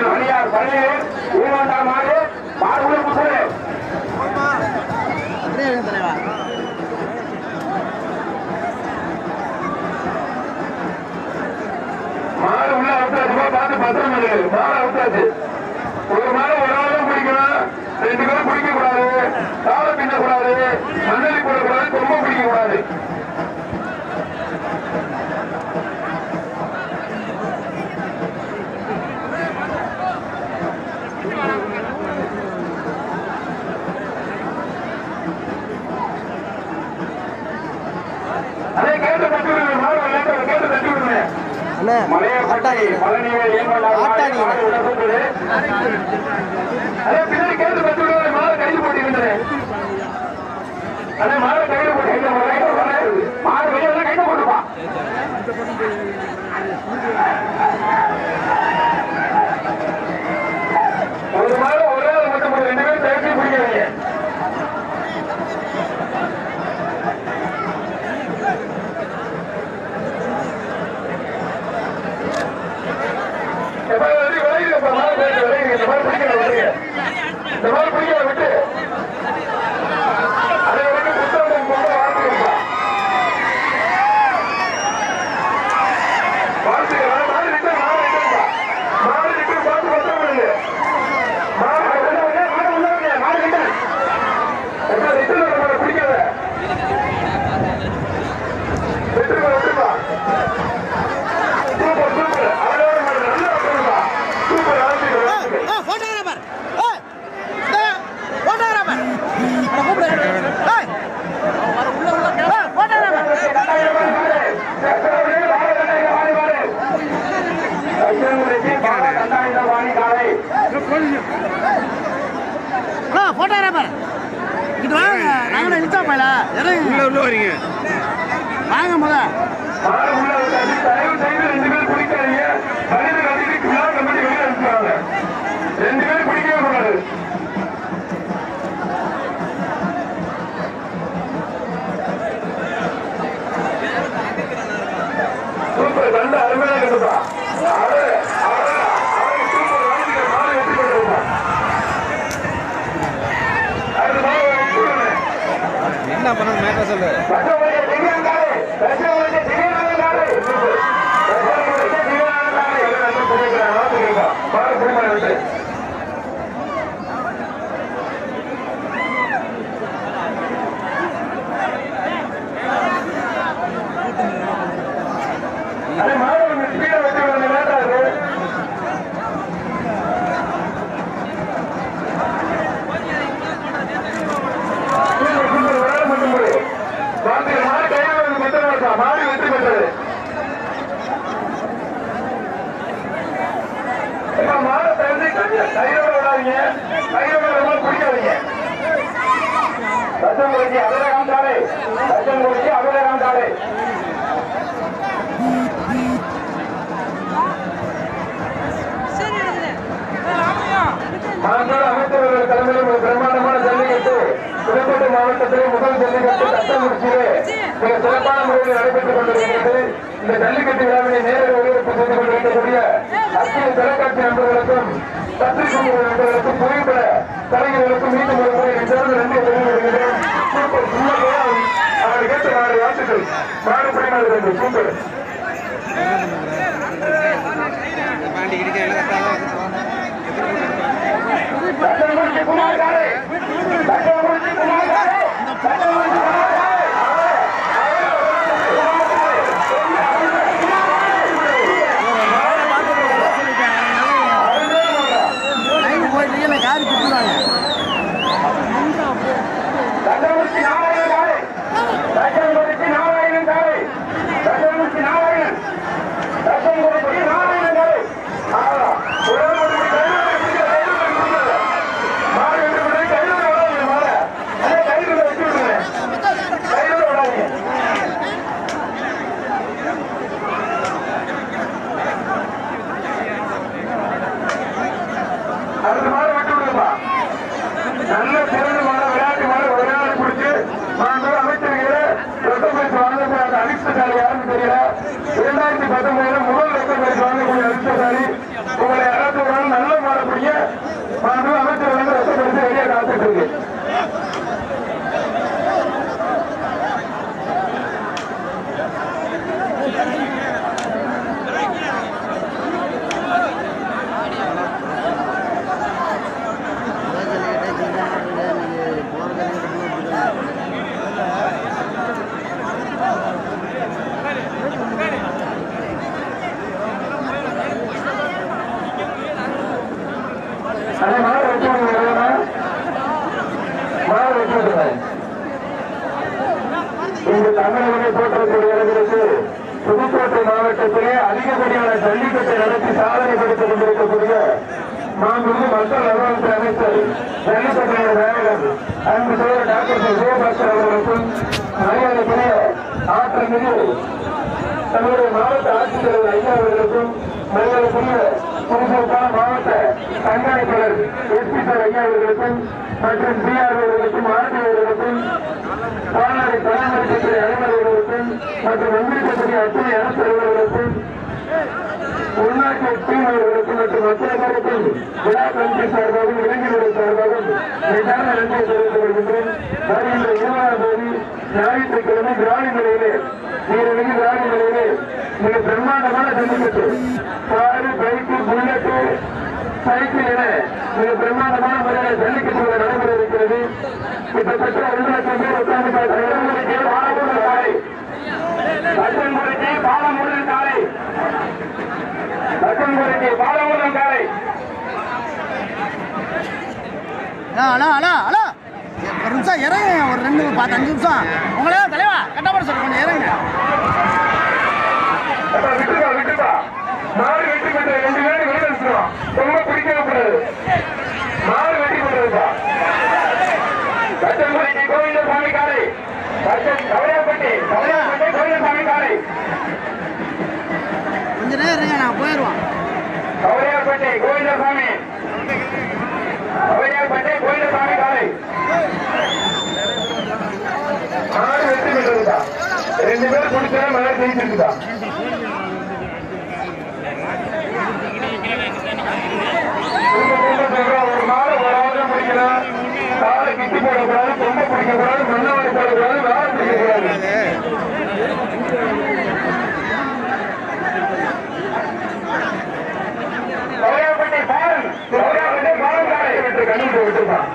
மணியார் பள்ளி ஊர்வண்டா மாடு மாடு உள்ள புசு மாடு உள்ள அவுத்தாச்சு பார்த்து பத்திரம் மாடு அவுத்தாச்சு ஒரு மாடு ஒரு ஆளும் பிடிக்கணும் 2 பேரும் பிடிக்க கூடாது காலை பின்ன கூடாது மண்ணலி போடக்கூடாது ரொம்ப பிடிக்க கூடாது அதே கேட்டு தட்டி விடுங்க மாடு கேட்டு தட்டி விடுங்க மலையாட்டாடி அதே பின்னாடி கேட்டு தட்டி விடுங்க மாடு கைது போட்டிருந்தேன் அதே மாடு கைது போட்டு மாடு வெளியே கைது போட்டுப்பா ஒரு மாடு ஒரே ஆள் மட்டும் 2 பேரும் சேர்த்து பிடிக்கிறீங்க விட்டு அதை புத்தகம் கொண்டு போட்டோகிராஃபர் இது வாங்க நாங்களே இழுத்தா போயில உள்ள வரீங்க வாங்க முத சூப்பர் நல்ல அருமையாக கட்டுப்பா என்ன பண்ண மேட்டர் சொல்லு மாறி வெற்றி பெற்றது மாற கையோட விடாதீங்க கையோட ரொம்ப பிடிக்காதீங்க தச்சங்குறிச்சி அபிஷேகம் சாலை தச்சங்குறிச்சி அபிஷேகம் சாலை மாண்புமிகு அமைச்சர்கள் தலைமையில் ஒரு பிரம்மாண்டமான ஜல்லிக்கட்டு புதுக்கோட்டை மாவட்டத்திலே முதல் ஜல்லிக்கட்டு தச்சங்குறிச்சியிலே மிக சிறப்பான முறையில் நடைபெற்றுக் கொண்டிருக்கிறது. இந்த ஜல்லிக்கட்டு விழாவினை நேரடி ஒளிபரப்பு செய்து கொண்டிருக்கக்கூடிய அத்திய தொலைக்காட்சி நண்பர்களுக்கும் பத்திரிகை நண்பர்களுக்கும் புகைப்பட கலைஞர்களுக்கும் மீண்டும் ஒரு முறை சிறந்த நன்றியை தெரிவிக்கிறேன். சூப்பர் அவரை கேட்டு நாளை வாழ்த்துக்கள் மாடு பிடிமாறு வேண்டும். சூப்பர் குமார் காரை குமார் காரை காரி குடுறாங்க நாராயணன் காரை நாராயணன் காரை அதே மாடு வெட்டி விடுங்க, மாடு வெட்டி விடுங்க. இங்கு தமிழகத்தை போற்றக்கூடிய இடங்களுக்கு புதுக்கோட்டை மாவட்டத்திலே அதிகப்படியான ஜல்லிக்கட்டை நடத்தி சாதனை படுத்திக் கொண்டிருக்கக்கூடிய மாண்புமிகு மக்கள் நல்வாழ்வுத்துறை அமைச்சர் ஜல்லிக்கட்டுடைய நாயகர் அன்பு சோழர் டாக்டர் விஜயபாஸ்கர் அவர்களுக்கும் மரியாதைக்குரிய ஆற்றல் மிகு நம்முடைய மாவட்ட ஆட்சித்தலைவர் ஐயா அவர்களுக்கும் மரியாதைக்குரிய புதுக்கோட்டை மாவட்ட கண்காணிப்பாளர் எஸ்பி சார் ஐயா அவர்களுக்கும் மற்றும் பிஆர் அவர்களுக்கும் ஆர்டி அவர்களுக்கும் பாலாறு பராமரிக்கக்கூடிய அலுவலர்களுக்கும் மற்றும் ஒன்றியக்கூடிய அத்துணை அரசு அலுவலர்களுக்கும் உள்நாட்டு டீம் அவர்களுக்கும் மற்றும் அத்தனை பேருக்கும் விழா கமிட்டி சார்பாகவும் இளைஞர்கள் சார்பாகவும் மிகான நன்றியை தெரிவித்துக் கொள்கின்றேன். வருகின்ற 20ஆம் தேதி ஞாயிற்றுக்கிழமை கிராமி நிலையிலே நீரழிவு கிராமி நிலையிலே மிக பிரம்மாண்டமான jallikattu car bike bullet cycle என மிக பிரம்மாண்டமான முறையில் ஜல்லிக்கட்டுகள் நடைபெற இருக்கிறது. கிட்டத்தட்ட 2 லட்சம் பேர் உட்கார்ந்து பாலமுருகன் காலை பாலமுருகன் காலை பாலமுருகன் காலை ஒரு நிமிஷம் இறங்க, ஒரு 2-5 நிமிஷம் உங்களே தலைவா கட்டாப்பட சார் கொஞ்சம் இறங்க. விட்டுப்பா மாடு வெட்டி பண்ற 2 பேரும் வெளியே வச்சுருவோம். ரொம்ப பிடிக்கக்கூடாது, மாடு வெட்டி பண்றதுப்பா. கச்சங்குடிக்கு கோவிந்தசாமி காலை, கவலையாப்பட்டி கோவிந்தசாமி காலை, கொஞ்ச நேரம் இருங்க, நான் போயிடுவான். கவலையாப்பட்டி கோவிந்தசாமி, கவலையாப்பட்டி கோவிந்தசாமி காலை மாடு வெட்டி பண்றதுப்பா. 2 பேரும் குடிச்சா மழை ஜெயிச்சிருக்குதா. ஒரு மாடு வராத பிடிக்கலாம், காலை கிட்டி போடக்கூடாது, தொண்டை பிடிக்கக்கூடாது, மண்ணாடி போடக்கூடாது, வேலை பிடிக்கக்கூடாது. கவலையாப்பட்டி பாலம் காலை விட்டு கண்ணிட்டு விட்டுருப்பான்.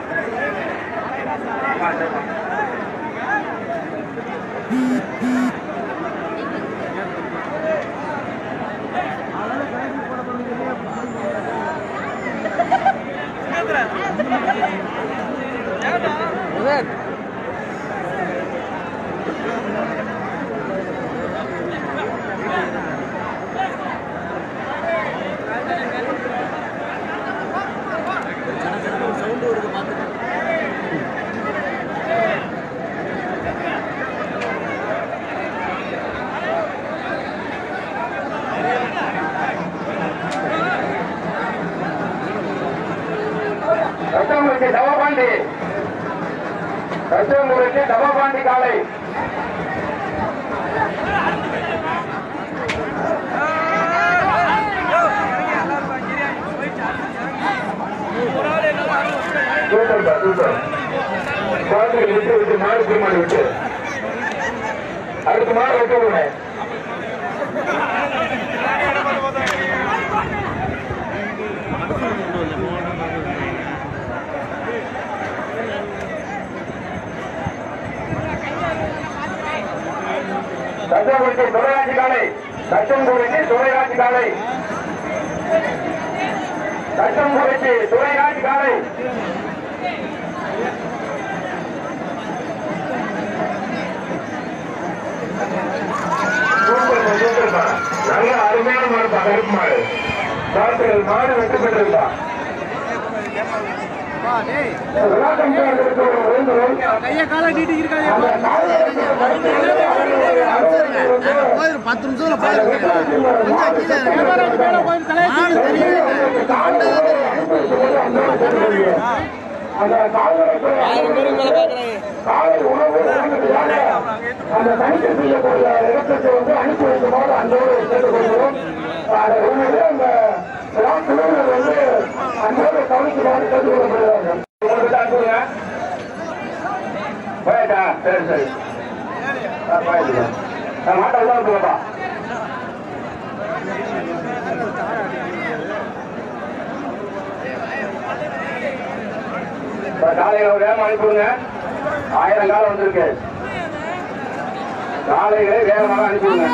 கச்சங்குடிக்கு தவபாண்டி காலை விட்டு விட்டு மாடு திருமாடி விட்டு அடுத்த மாடு விட்டு விடுங்க. கச்சங்குடிக்கு துறையாட்சி காலை, கச்சங்குடிக்கு துறையாட்சி காலை, கச்சங்குடிக்கு துறையாட்சி காலை, நல்ல அருமையான மாடு, கருப்பு மாடு பார்த்துகள் மாடு வெற்றி பெற்றிருந்தா. கையை காலை நீட்டி இருக்காங்க. 10 நிமிஷம் காலை உணவு அந்த தணிக்கை செய்யக்கூடிய இடத்திற்கு வந்து அனுப்பி வைக்குமாறு அன்போடு கேட்டுக்கொள்கிறோம். உண்மையிலே அந்த குழுவினர் வந்து அன்போடு கவனிக்குமாறு கேட்டுக்கொள்ளப்படுகிறார்கள். போயிட்டா சரி சரி மாட்டை உள்ள இருக்குல்லப்பா. காலையில ஒரு வேகம் அனுப்பிவிடுங்க. 1000 காலம் வந்திருக்கு. காலையிலே வேகமாக அனுப்பிவிடுங்க.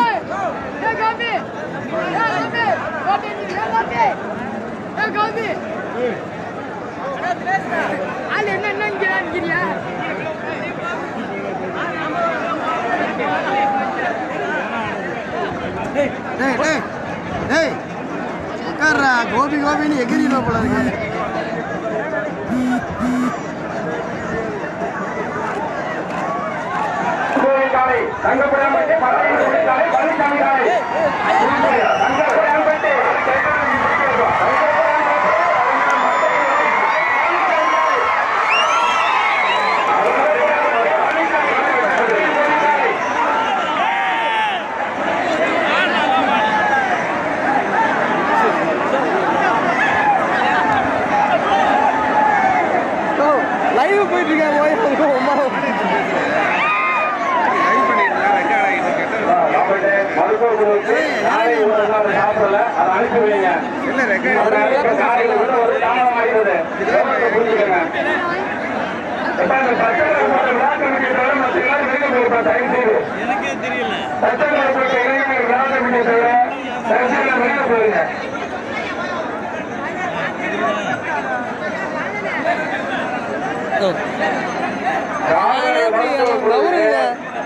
கோபி கோபின்னு எகிரிடுவா போல இருக்கு. லைவ் போயிட்டு இருக்காங்க.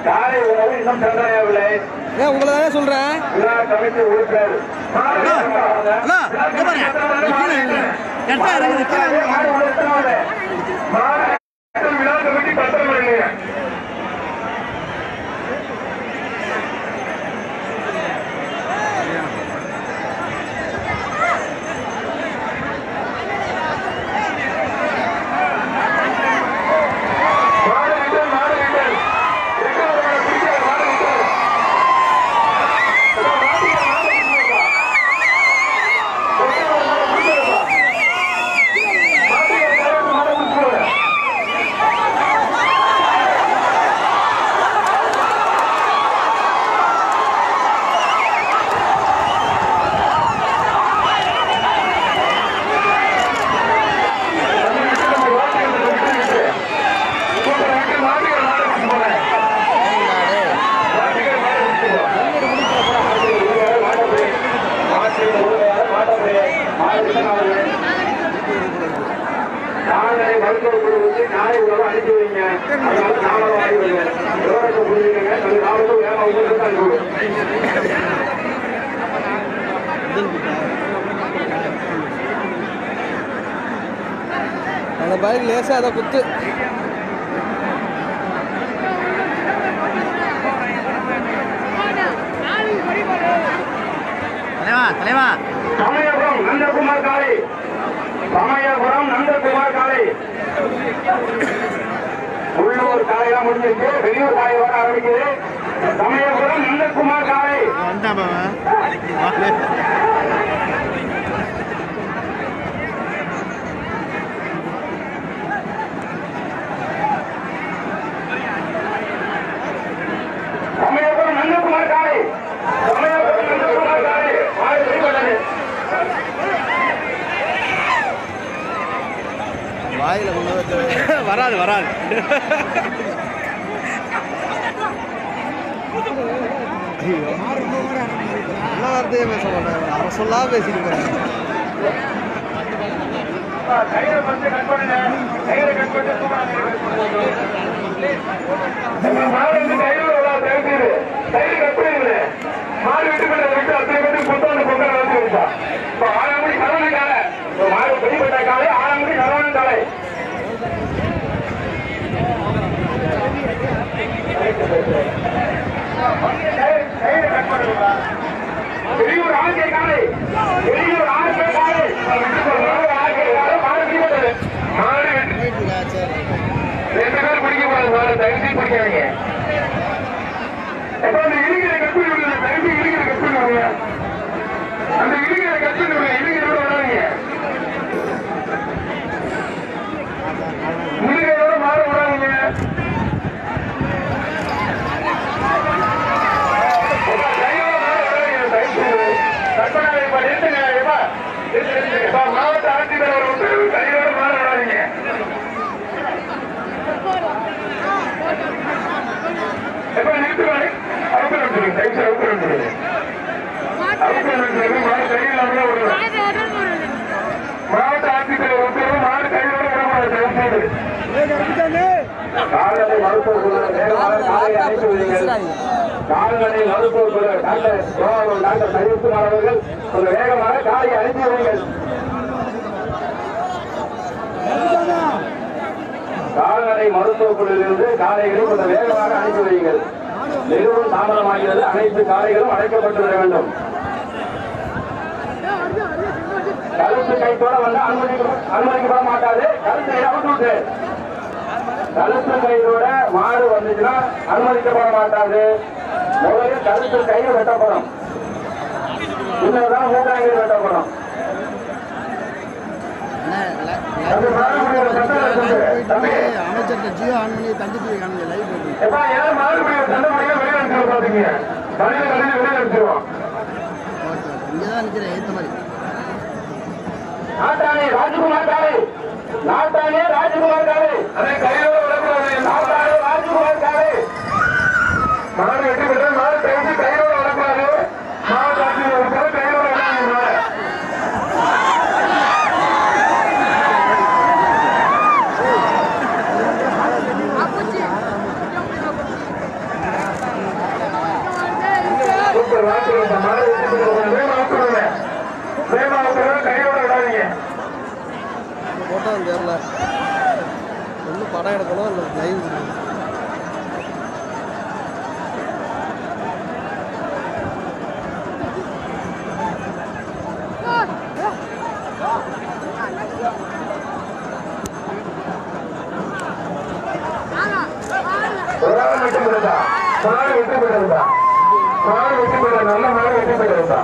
காலை உணவு இன்னும் சென்றடையவில்லை. உங்களை தானே சொல்றேன். விழா கமிட்டி உறுப்பினர் விழா கமிட்டி பத்திரம் இல்லையா? நாளை உணவு அனுப்பி வைங்க. அதனால நாமளும் வாங்கி வைங்க. விவரத்தை புரிஞ்சுக்கங்க. அது நாமளும் வேலை உங்களுக்கு தான் இருக்கும். அந்த பைக் லேசா அதை குத்து. தலைவா சமயபுரம் நந்தகுமார் காளை. சமயபுரம் நந்தகுமார் காளை. உள்ளூர் காலையெல்லாம் முடிஞ்சிருக்கு. வெளியூர் காலை வர ஆரம்பிக்குது. சமயபுரம் நந்தகுமார் காளை. சமயபுரம் நந்தகுமார் காளை. சமயபுரம் நந்தகுமார் காளை. மாடு வெளிப்பட்டது. வாயில வராது வராது. நல்ல வார்த்தையே பேச மாட்டாங்க. அவன் சொல்லா பேசிட்டு போறாங்க. கயிறை கொஞ்சம் கட் பண்ணுங்க. கயிறை கட் பண்ணிட்டு மாடு வந்து கயிறு தகுந்தீரு. கயிறு கட் பண்ணிடுங்க. மாடு விட்டு விட்டு அத்தனை பேருக்கு புத்தகம் பொங்கல் வளர்த்து வச்சா. இப்போ 6 மணி சரவண காலை. மாடு வெளிப்பட்ட காலை 6 மணி சரவண காலை. கயிறு கட் பண்ணுங்களா? வெளியூர் ஆர்கே காலை. வெளியூர் ஆர்கே காலை. மாடு ரெண்டு பேர் பிடிக்க கூடாது. மாடு தகுதி பிடிக்காதீங்க. எப்ப அந்த இடுகிற கட்டு தகுதி இடுகிற கட்டு அந்த இடுகிற கட்டு இடுகிறோட வராதிங்க. இடுகிறோட மாற விடாதீங்க. மாவட்ட ஆட்சித்தலைவர் உத்தரவு கையோடு மாற விடாதீங்க. எப்ப நிறுத்துவாரு அவுக்கல் வந்துருங்க. டைம்ஸ் அவுக்கல் வந்துருங்க. அவுக்கல் வந்துருங்க. மாடு கையில் இல்லாம விடுவாங்க. மாவட்ட ஆட்சித்தலைவர் உத்தரவு மாடு கையோடு கால்நடை மருத்துவர் குழு வேகமாக காலையை அனுப்பி வையுங்கள். கால்நடை மருத்துவர் குழு டாக்டர் சதீஷ்குமார் அவர்கள் கொஞ்சம் வேகமாக காலையை அனுப்பி வையுங்கள். கால்நடை மருத்துவ குழுவிலிருந்து காளைகளை கொஞ்சம் வேகமாக அனுப்பி வையுங்கள். மிகவும் தாமதமாகிறது. அனைத்து காளைகளும் அழைக்கப்பட்டு வர வேண்டும். கருத்து கைத்தோட வந்து அனுமதிக்கப்பட மாட்டாது. கருத்து அவுட்டு. கருத்து கைத்தோட மாடு வந்துச்சுன்னா அனுமதிக்கப்பட மாட்டாது. முதலில் கருத்து கையில் வெட்டப்படும். இன்னொருதான் மூட்டாங்கில் வெட்டப்படும். அமைச்சர் ஜியோ ஆன் பண்ணி தந்துட்டு இருக்காங்க லைவ் இங்கதான் நிக்கிறேன் ஏத்த மாதிரி நாட்டானே ராஜ்குமார் காலை நாட்டானே ராஜ்குமார் காலை அதை கையோட வளர்க்கிறாங்க. நாட்டானே ராஜ்குமார் காலை மாடு வெட்டி விட்டு மாடு பேசி கையோட வளர்க்கிறாரு. மாடு காட்சி கையோட போட்டோ தெரியல ஒன்றும் படம் எடுக்கணும் இல்லை லைவ் நல்ல மாடு வெட்டி போயிருந்தா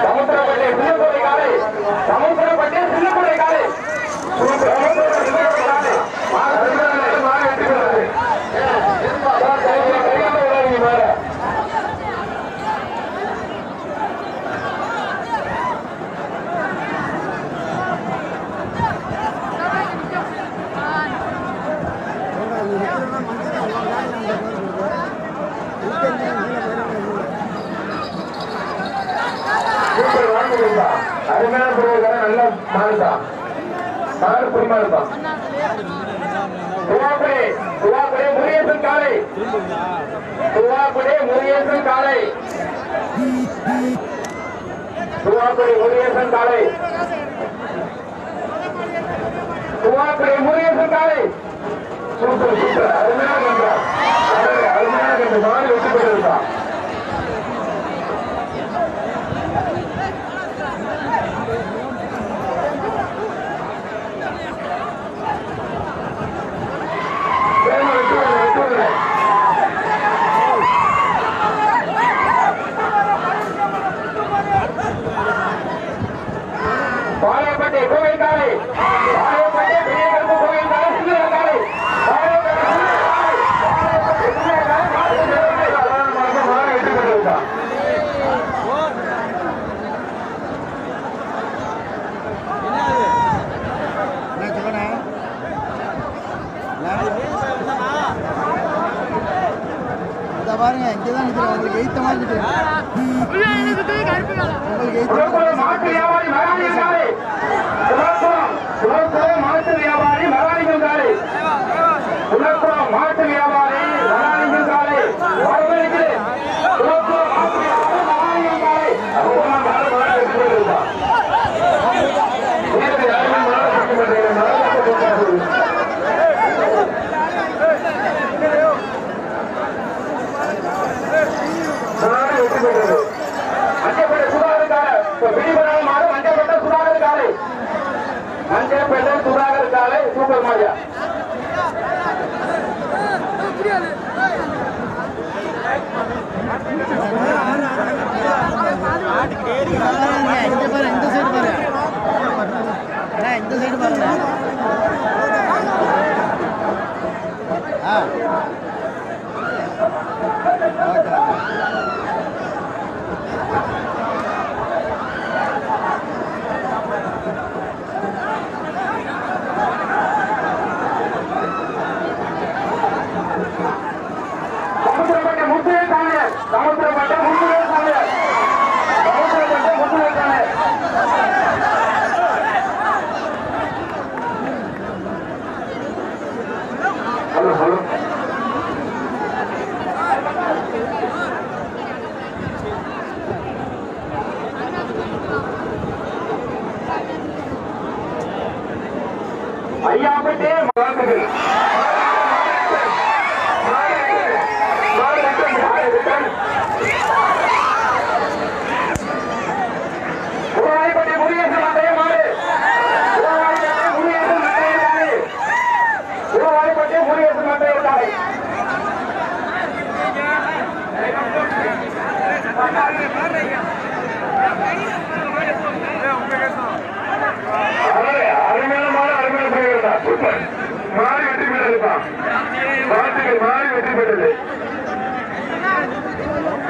சமுத்திரப்பட்டி சின்னக்குடி காலை சமுத்திரப்பட்டி சின்னக்குடி காலை அருமையான பொருள் நல்ல மாறுதான் மாறு புரிமா இருப்பான். துவாக்குடி முருகேசன் காலை துவாக்குடி முருகேசன் காலை துவாக்குடி முருகேசன் காலை துவாக்குடி முருகேசன் காலை சூப்பர் சூப்பர் அருமையான கண்டான் அருமையான கண்டு மாறு வெற்றி பெற்றிருந்தான். பாளையப்பட்டி கோவில் காலை பாளையப்பட்டி பெரியகருப்பு கோவில் காலை சிங்கிற காலை மாறு வெற்றி பெற்றிருந்தான். பாருங்க இங்கதான் நிக்கிறேன் உங்களுக்கு எய்த்த மாதிரி மாட்டு வியாபாரி மகாலிங்கம் காலை மாட்டு வியாபாரி மகாலிங்கம் காலை குலக்குளம் மாட்டு வியாபாரி மகாலிங்கம் காலை மஞ்சப்பட்ட சுதாகர் காலை பிடிபடாத மாடு மஞ்சப்பட்ட சுதாகர் காலை மஞ்சப்பட்ட சுதாகர் காலை சூப்பர் மாரியா இந்த பாரு இந்த சைடு பாரு இந்த சைடு பாருங்க அருமையான சூப்பர் மாறி வெற்றி பெற்றிருப்பான். வாழ்த்துக்கள், மாறி வெற்றி பெற்றது.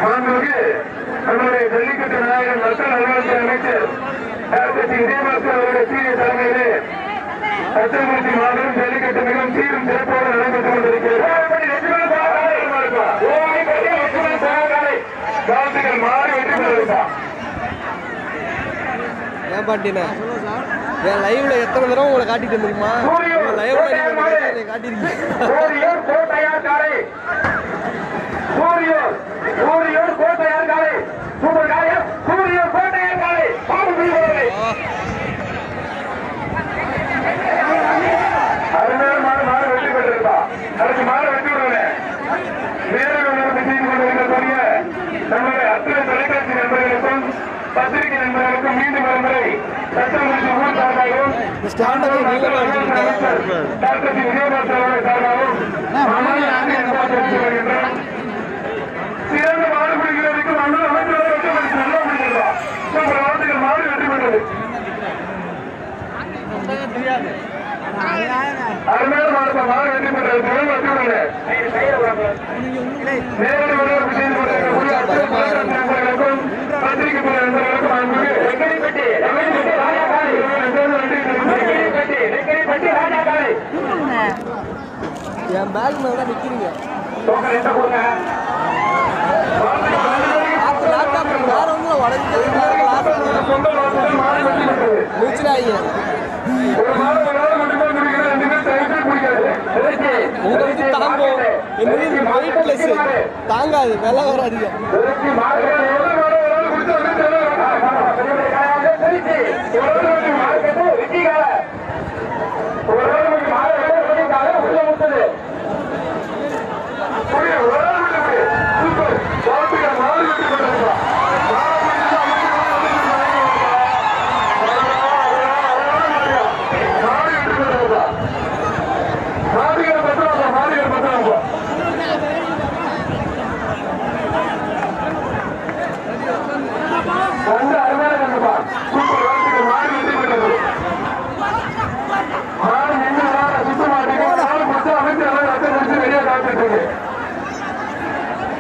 மாண்புமிகு நம்முடைய ஜல்லிக்கட்டு நாயகன் மக்கள் நல்வாழ்வுத்துறை அமைச்சர் டாக்டர் சி விஜயபாஸ்கர் அவருடைய சீரிய தலைமையிலே தச்சங்குறிச்சி மாபெரும் ஜல்லிக்கட்டு மிகவும் சீரும் சிறப்போடு நடைபெற்றுக் கொண்டிருக்கிறது. வாழ்த்துக்கள், மாறி வெற்றி பெற்றிருப்பான். ஏன் பாட்டின என் லைவ்ல எத்தனை தடவை உங்களை காட்டிட்டு தெரியுமா? லைவ்ல காட்டிருக்கீங்க. அருமையான மாடு வெற்றி பெற்றிருக்கா. அதுக்கு மாடு வெற்றி விடுவேன். நேரடி செய்து கொண்டிருக்கக்கூடிய நம்முடைய அத்தனை தொலைக்காட்சி நண்பர்களுக்கும் பத்திரிகை நண்பர்களுக்கும் மீண்டும் ஒருமுறை சட்டமன்ற ஊர் சார்பாகவும் டாக்டர் சி விஜயபாஸ்கர் அவர்கள் சார்பாகவும் வருகின்றோம். சிறந்த மாடு பிடிக்கிறதுக்கு மண்டல அமைச்சர் நல்லா பிடிச்சிருக்கோம். சூப்பர், வாழ்த்துக்கள், மாடு வெற்றி பெற்றது. அருமையான மாடு வெற்றி பெற்றது. வெற்றி விடுங்க. நேரடி ஒளிபரப்பு செய்து கொண்டிருக்கக்கூடிய அத்தனை தொலைக்காட்சி நண்பர்களுக்கும் பத்திரிகை துறை நண்பர்களுக்கும் என் பேக் மேல தான் நிக்கிறீங்க. வேற ஒன்றும் தாங்காது, விலை வர அதிகம்.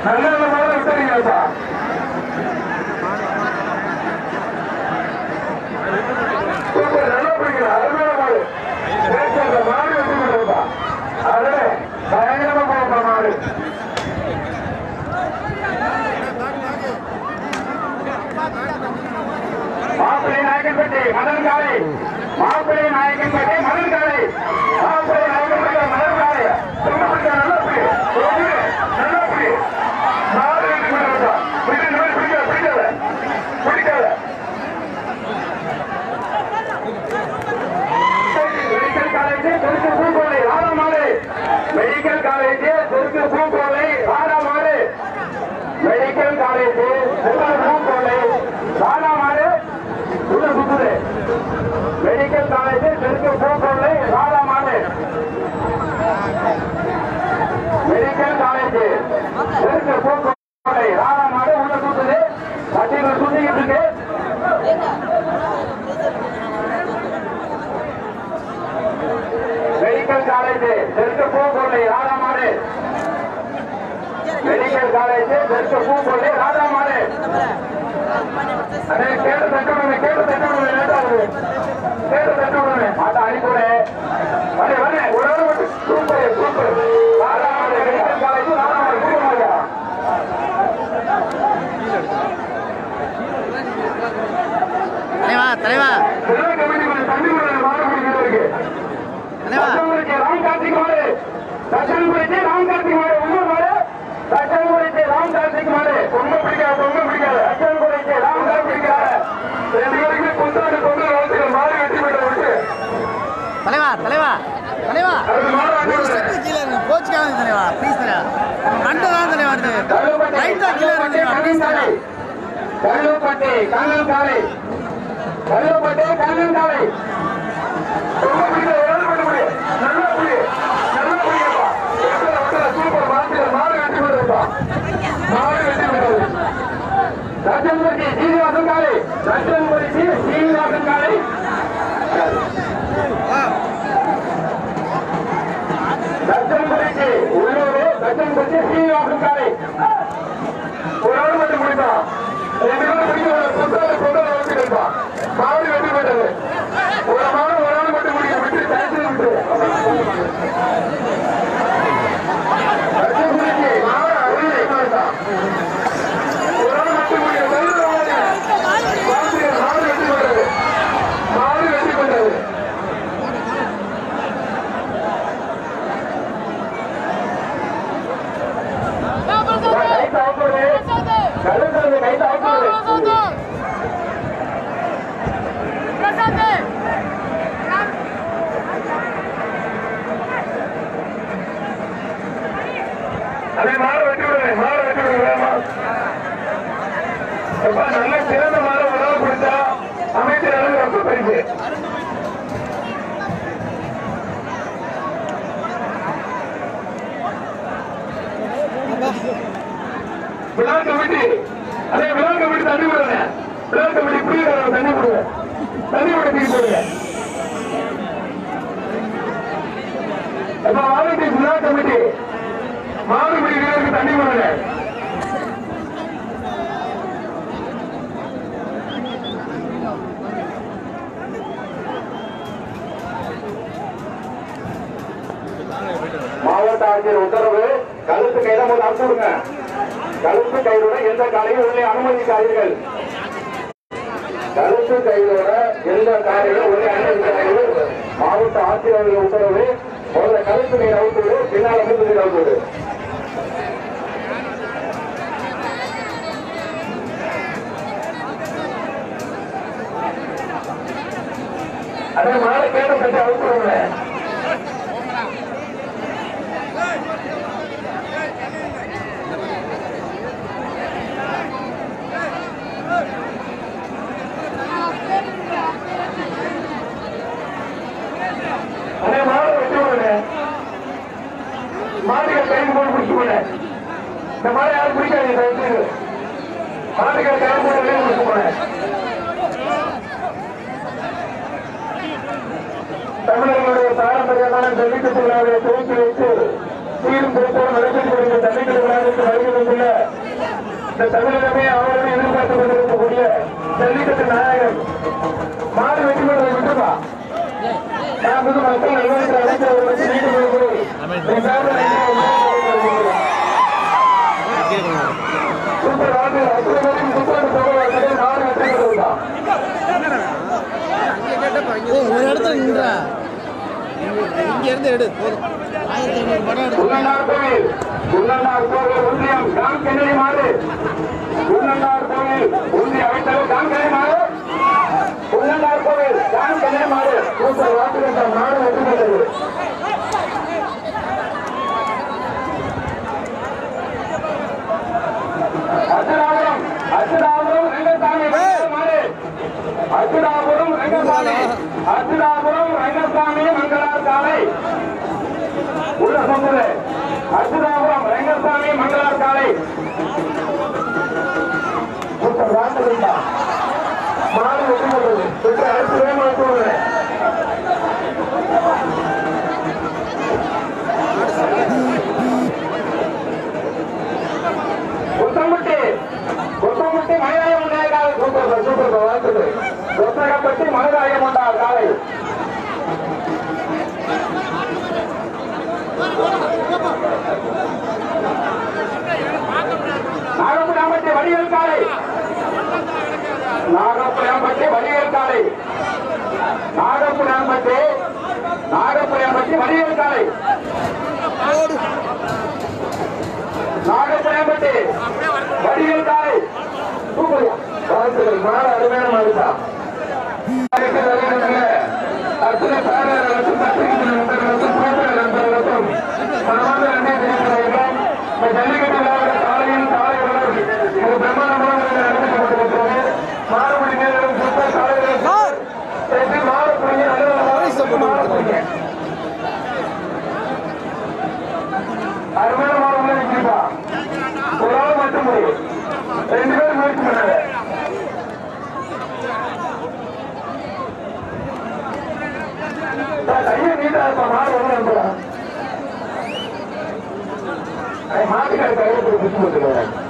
நல்ல மாதிரி விசாரிங்களா? நல்லா பிடிக்கிற அருமையான மாடு. மாடு வெற்றி பெற்றா. அது பயங்கரமா போக மாடு. மாப்பிள்ளை நாயக்கன்பட்டி மதன் காலை, மாப்பிள்ளை நாயக்கன்பட்டி மதன் காலை, மாப்பிள்ளை நாயக்கன்பட்டி மதன் காலை. நல்லா பிடி, நல்லா பிடி. மாடு வெற்றி பெற்றா. பிடிக்காத பிடிக்காத பிடிக்காத. மெடிக்கல் காலேஜ் தெற்கு பூங்கோலை ஆறாமாடு. மெடிக்கல் காலேஜ் தெற்கு பூங்கோலை ஆறாமாடு. மெடிக்கல் காலேஜ் தெற்கு பூங்கோலை ஆறாமாடு. உள்ள சுத்துது. மெடிக்கல் காலேஜ் தெற்கு பூங்கோலை ஆறாமாடு. மெடிக்கல் காலேஜ் தெற்கு பூங்கோலை ஆறாமாடு. உள்ள சுத்துது. கட்டிகள் சுத்திக்கிட்டு இருக்கு. மெடிக்கல் காலேஜ் தெற்கு பூங்கொள்ளை ராதாமாடு. மெடிக்கல் காலேஜ் தெற்கு பூங்கொள்ளை ராதாமாடு. கேட்டு தட்டுவிடுங்க, கேட்டு தட்டுவிடுங்க. லேட்டாகுது. கேட்டு தட்டுவிடுங்க. அதை அனுப்பிவிடு. வரேன் ஒரு சூப்பர் சூப்பர். ராதாமாடு மெடிக்கல் காலேஜ் ராதாமாடு பூங்கொள்ளையா? தலைவா கமிட்டி கொஞ்சம் தண்ணி மாடு பிடிக்கிறது இருக்கு. ராம் கார்த்திக் மாடு. தச்சன்குறிச்சி ராம் கார்த்திக் மாடு. உங்க மாடு தச்சன்குறிச்சி ராம் கார்த்திக் மாடு. ரொம்ப பிடிக்காது, ரொம்ப பிடிக்காது. தச்சன்குறிச்சி ராம் கார்த்திக் மாடு. ரெண்டு பேருக்குமே கொண்டாடு கொண்டு வாழ்த்துக்கள். மாடு வெற்றி பெற்ற விட்டு தலைவா தலைவா தலைவா அதுக்கு மாடு கீழே இருக்கு. கோச்சுக்காக தலைவா ப்ளீஸ் தலைவா. மண்டை தான் தலைவா வருது. ரைட்டா கீழே இருக்கு ப்ளீஸ் தலைவா. கல்லுப்பட்டி கண்ணன் காலை. கல்லுப்பட்டி கண்ணன் காலை. ரொம்ப பிடிக்காது. நல்லா புடி, நல்லா புடிப்பா. சூப்பர், மாடு வெற்றி பெற்றா. மாடு வெற்றி பெற்றது. தச்சன்குறிச்சி சீனிவாசன் காலை ஒரு ஆள் மட்டும் முடிப்பான். 2 பேரும் பிடிக்க பொங்கல் வச்சுருப்பான். மாவடி வெற்றி பெற்றது. ஒரு ஆள் மட்டும் முடிக்க விட்டு தயாரித்து விட்டு அதே மாற வெட்டி விடுவேன். நல்ல சிறந்த மாற உணவு கொடுத்தா அமைச்சர் அளவு ரொம்ப பரிசு. விழா கமிட்டி அதே விழா கமிட்டி தண்ணி விடுறேன். விழா கமிட்டி புரியுது தண்ணி விடுவேன். தண்ணி விட தீ போடுவேன். வாலண்டியர் விழா கமிட்டி மாறுபடி வீரருக்கு தண்ணி விடுங்க. மாவட்ட ஆட்சியர் உத்தரவு. கழுத்து கையில முதல் அனுப்பிச்சு விடுங்க. கழுத்து கையோட எந்த காலையும் உள்ளே அனுமதிக்காதீர்கள். கழுத்து கையோட எந்த காலையும் உள்ளே அனுமதிக்காதீர்கள். மாவட்ட ஆட்சியர் உத்தரவு. முதல்ல கழுத்து நீர் அவுத்து பின்னால் மூத்து நீர் அவுத்து. அதே மாலை கேட்ட பற்றி அவுத்துருங்க. அதே மாலை வெட்டி விடுங்க. மாடுகள் கைது போட்டு பிடிச்சு போட. இந்த மாலை யாரும் பிடிக்காதீங்க. மாடுகள் கைது போட்டு வெளியே பிடிச்சு போட. தமிழர்களுடைய பாரம்பரியமான ஜல்லிக்கட்டு விழாவை துவக்கி வைத்து சீரும் சிறப்போடு நடைபெற்று வருகிற ஜல்லிக்கட்டு விழாவிற்கு வருகை வந்துள்ள இந்த தமிழகமே அவர்கள் எதிர்பார்த்துக் கொண்டிருக்கக்கூடிய ஜல்லிக்கட்டு நாயகன் மாடு வெற்றி பெறுவதை விட்டுப்பா. நான் வந்து மக்கள் நல்வாழ்வு அமைச்சர்களுக்கு நீட்டு வருகிறேன். சூப்பர் வாழ்க்கை அத்தனை பேரும் சூப்பர் போக மாடு வெற்றி பெறுவதுதான். ஒரு இடத்துல நின்றா இங்க இருந்து எடு போதும். 1500 படம் எடுத்து உள்ளன்னார் கோவில் ஒன்றியம் டாம் கென்னடி மாடு. உள்ளன்னார் கோவில் ஒன்றிய அமைச்சர் டாம் கென்னடி மாடு. உள்ளன்னார் கோவில் டாம் கென்னடி மாடு. சூப்பர் வாழ்க்கை மாடு வெற்றி பெற்றது. அச்சுதாபுரம் ரங்கசாமி மாடு. அச்சுதாபுரம் ரங்கசாமி மங்களார் காலை உள்ள சொன்னது. அச்சுதாபுரம் ரங்கசாமி மங்களார் காலை மாடு வெற்றி அடுத்து வேணும். கொத்தம்பட்டி மனிதாயம் உண்டாய காலை. Super super வாழ்த்துது. கொத்தகப்பட்டி மனிதாயம் உண்டாய காலை. நாகப்புராம்பட்டி வடிவேல் காலை. நாகப்புராம்பட்டி வடிவேல் காலை. நாகப்புராம்பட்டி வடிவேல் காலை. நாகப்புராம்பட்டி வடிவேல் காலை. சூப்பர் வாழ்த்துக்கள். மாடு அருமையான மாடுதா. அத்தனை பேரர்களுக்கும் பத்திரிகை நண்பர்களுக்கும் போட்டிய நண்பர்களுக்கும் பலமான நன்றி தெரிவிக்கிறோம். இந்த ஜல்லிக்கட்டு விழாவோட காலையில் காலை உணவு ஒரு பிரம்மாண்டமான நடத்தப்பட்டிருக்கிறது. மாறுபடி நேரம் சுத்த சாலைகளும் மாறக்கூடிய அருமையான மாடு உள்ள நிற்கிறா. ஒரு ஆள் மட்டும் முடியும். 2 பேரும் முயற்சி பண்ணாங்க. கையை நீட்டா இருப்பா. மாடு வந்து மாடு அதிகாரி தலைவர் புத்தி கொடுத்துருவாங்க.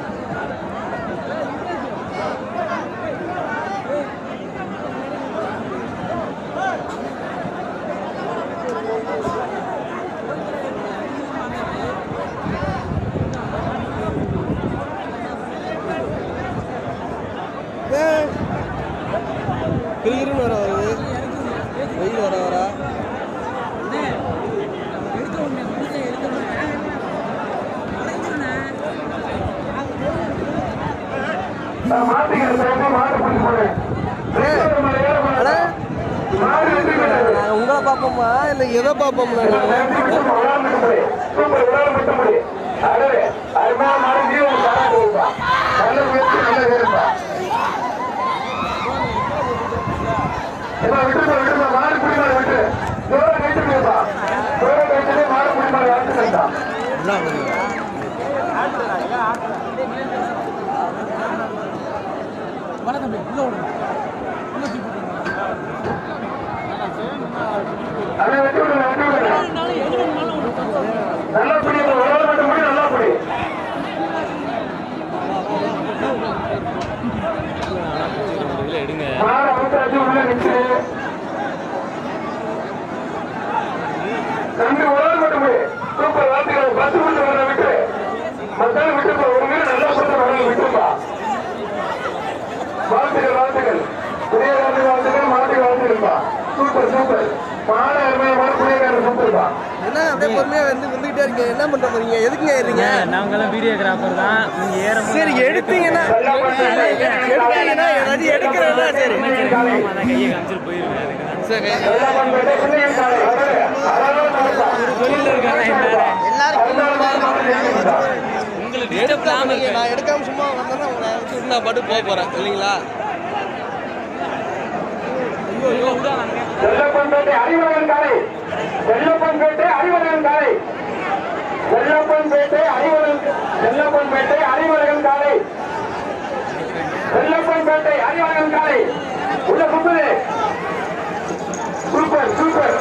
கிரிகிரின்னு வர வருது, வெயில் வர வரா உங்களை பார்ப்போமா இல்லை எதை பார்ப்போம்ல? நல்லா புடி, நல்லா புடி. நன்றி, ஒரு மட்டும் சூப்பர் வார்த்தைகள் 10 நிமிஷம் வர விட்டு மக்கள் விட்டுப்பா, ஒரு வீடு நல்லா கொடுத்த வரல விட்டுப்பா. வாழ்த்துக்கள் புதிய வாழ்த்துக்கள் மாட்டுக்கு வாழ்த்துக்கள்ப்பா. சூப்பர் சூப்பர் மாட அருமையான புதியக்காரர் சூப்பர்ப்பா. என்ன அப்படியே பொறுமையா வந்துகிட்டே இருக்கீங்க, என்ன பண்ற போறீங்க, எதுக்குங்க ஏறீங்க? நாங்களாம் வீடியோகிராஃபர் தான், நீங்க ஏற சரி எடுத்தீங்கன்னா எடுக்கிறதா சரி கையை காமிச்சிட்டு போயிருவேன். சரி உங்களுக்கு நான் எடுக்காம சும்மா வந்தேன்னா உங்களை வச்சுட்டு நான் பாட்டு போக போறேன் இல்லைங்களா? செல்லப்பன்பேட்டை அறிவழகன் காலை, செல்லப்பன்பேட்டை அறிவழகன் காலை, செல்லப்பன்பேட்டை அறிவழகன் காலை, செல்லப்பன்பேட்டை அறிவழகன் காலை உள்ள கும்பது. சூப்பர் சூப்பர்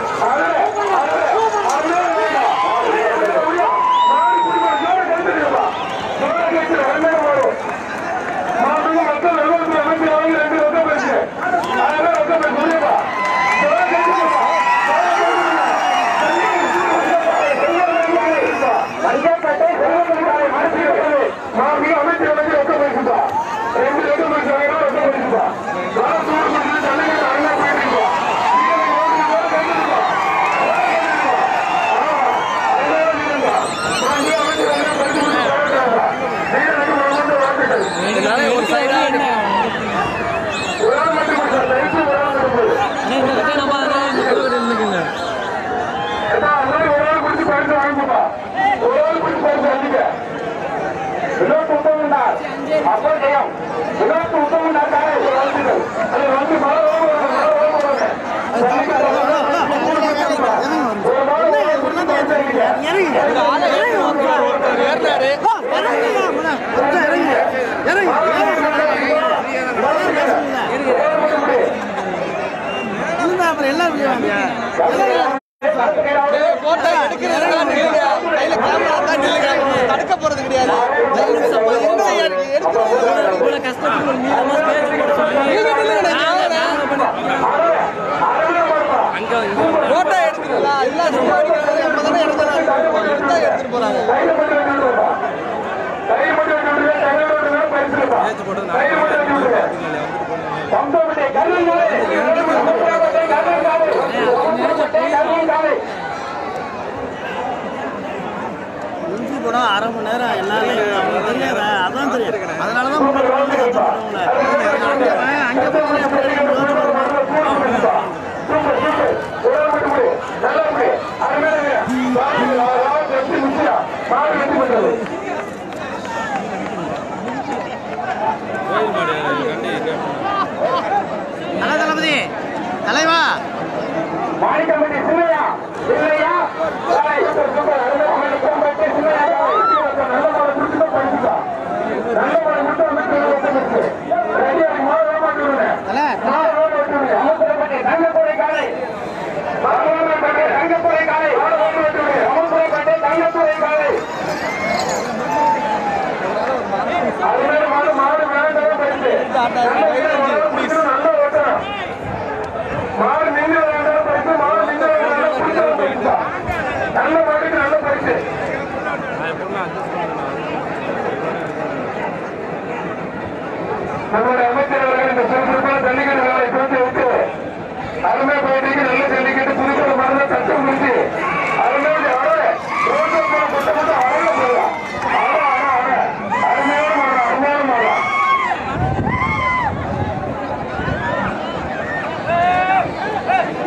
தடுக்க போறது கிடையாது. போட்டோ எடுத்துங்களா இல்ல சும்மா எடுத்துட்டு போறாங்க. கூட அரை மணி நேரம் எல்லாரும் அவங்களுக்கு தெரியாத அதான் தெரியும். அதனாலதான் தளபதி தலைவா மாணிக்கம்பட்டி சின்னையா இல்லையா நல்ல நல்ல ஓட்டம் மாடு நீங்க பரிசு மாடு நீங்க பரிசு நல்ல மாட்டுக்கு நல்ல பரிசு நம்மளுடைய அமைச்சர் அவர்கள் இந்த சுறுசுறுப்பான ஜல்லிக்கட்டு வேலை தோன்றி விட்டு அருமை போயிட்டு நல்ல ஜல்லிக்கட்டு புதுக்கோட மருந்த சட்டம் முடிச்சு அருமை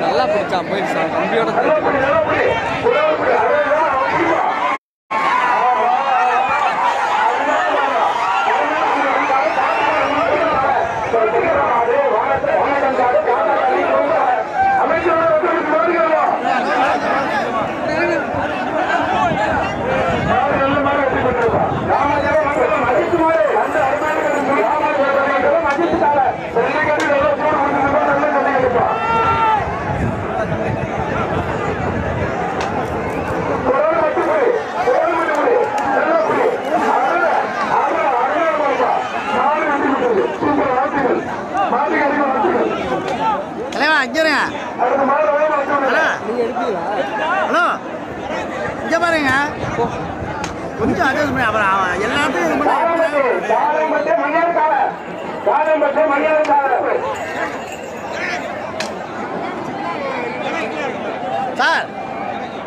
நல்லா பிடிச்சான் போயிடுச்சான் தம்பியோட ஹலோ இங்க பாருங்க கொஞ்சம் அட்ஜஸ்ட் பண்ணி அப்புறம் எல்லாத்தையும் சார்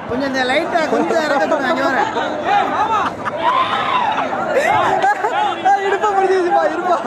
கொஞ்சம் இந்த லைட்டா கொஞ்சம் இறக்கணும் அங்கே வர இருப்பா முடிஞ்சுப்பா இருப்பா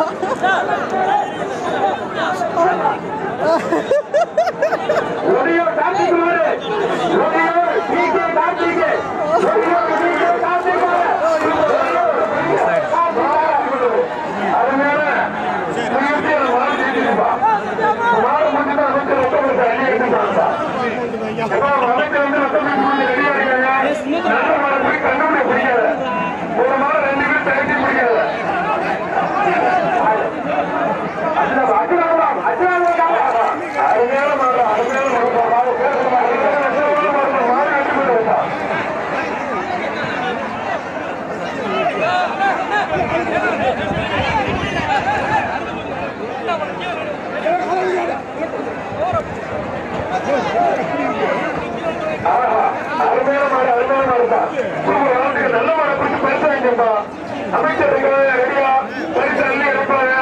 அமைச்சர் ரெடியா பரிசு அள்ளி எடுப்பாங்க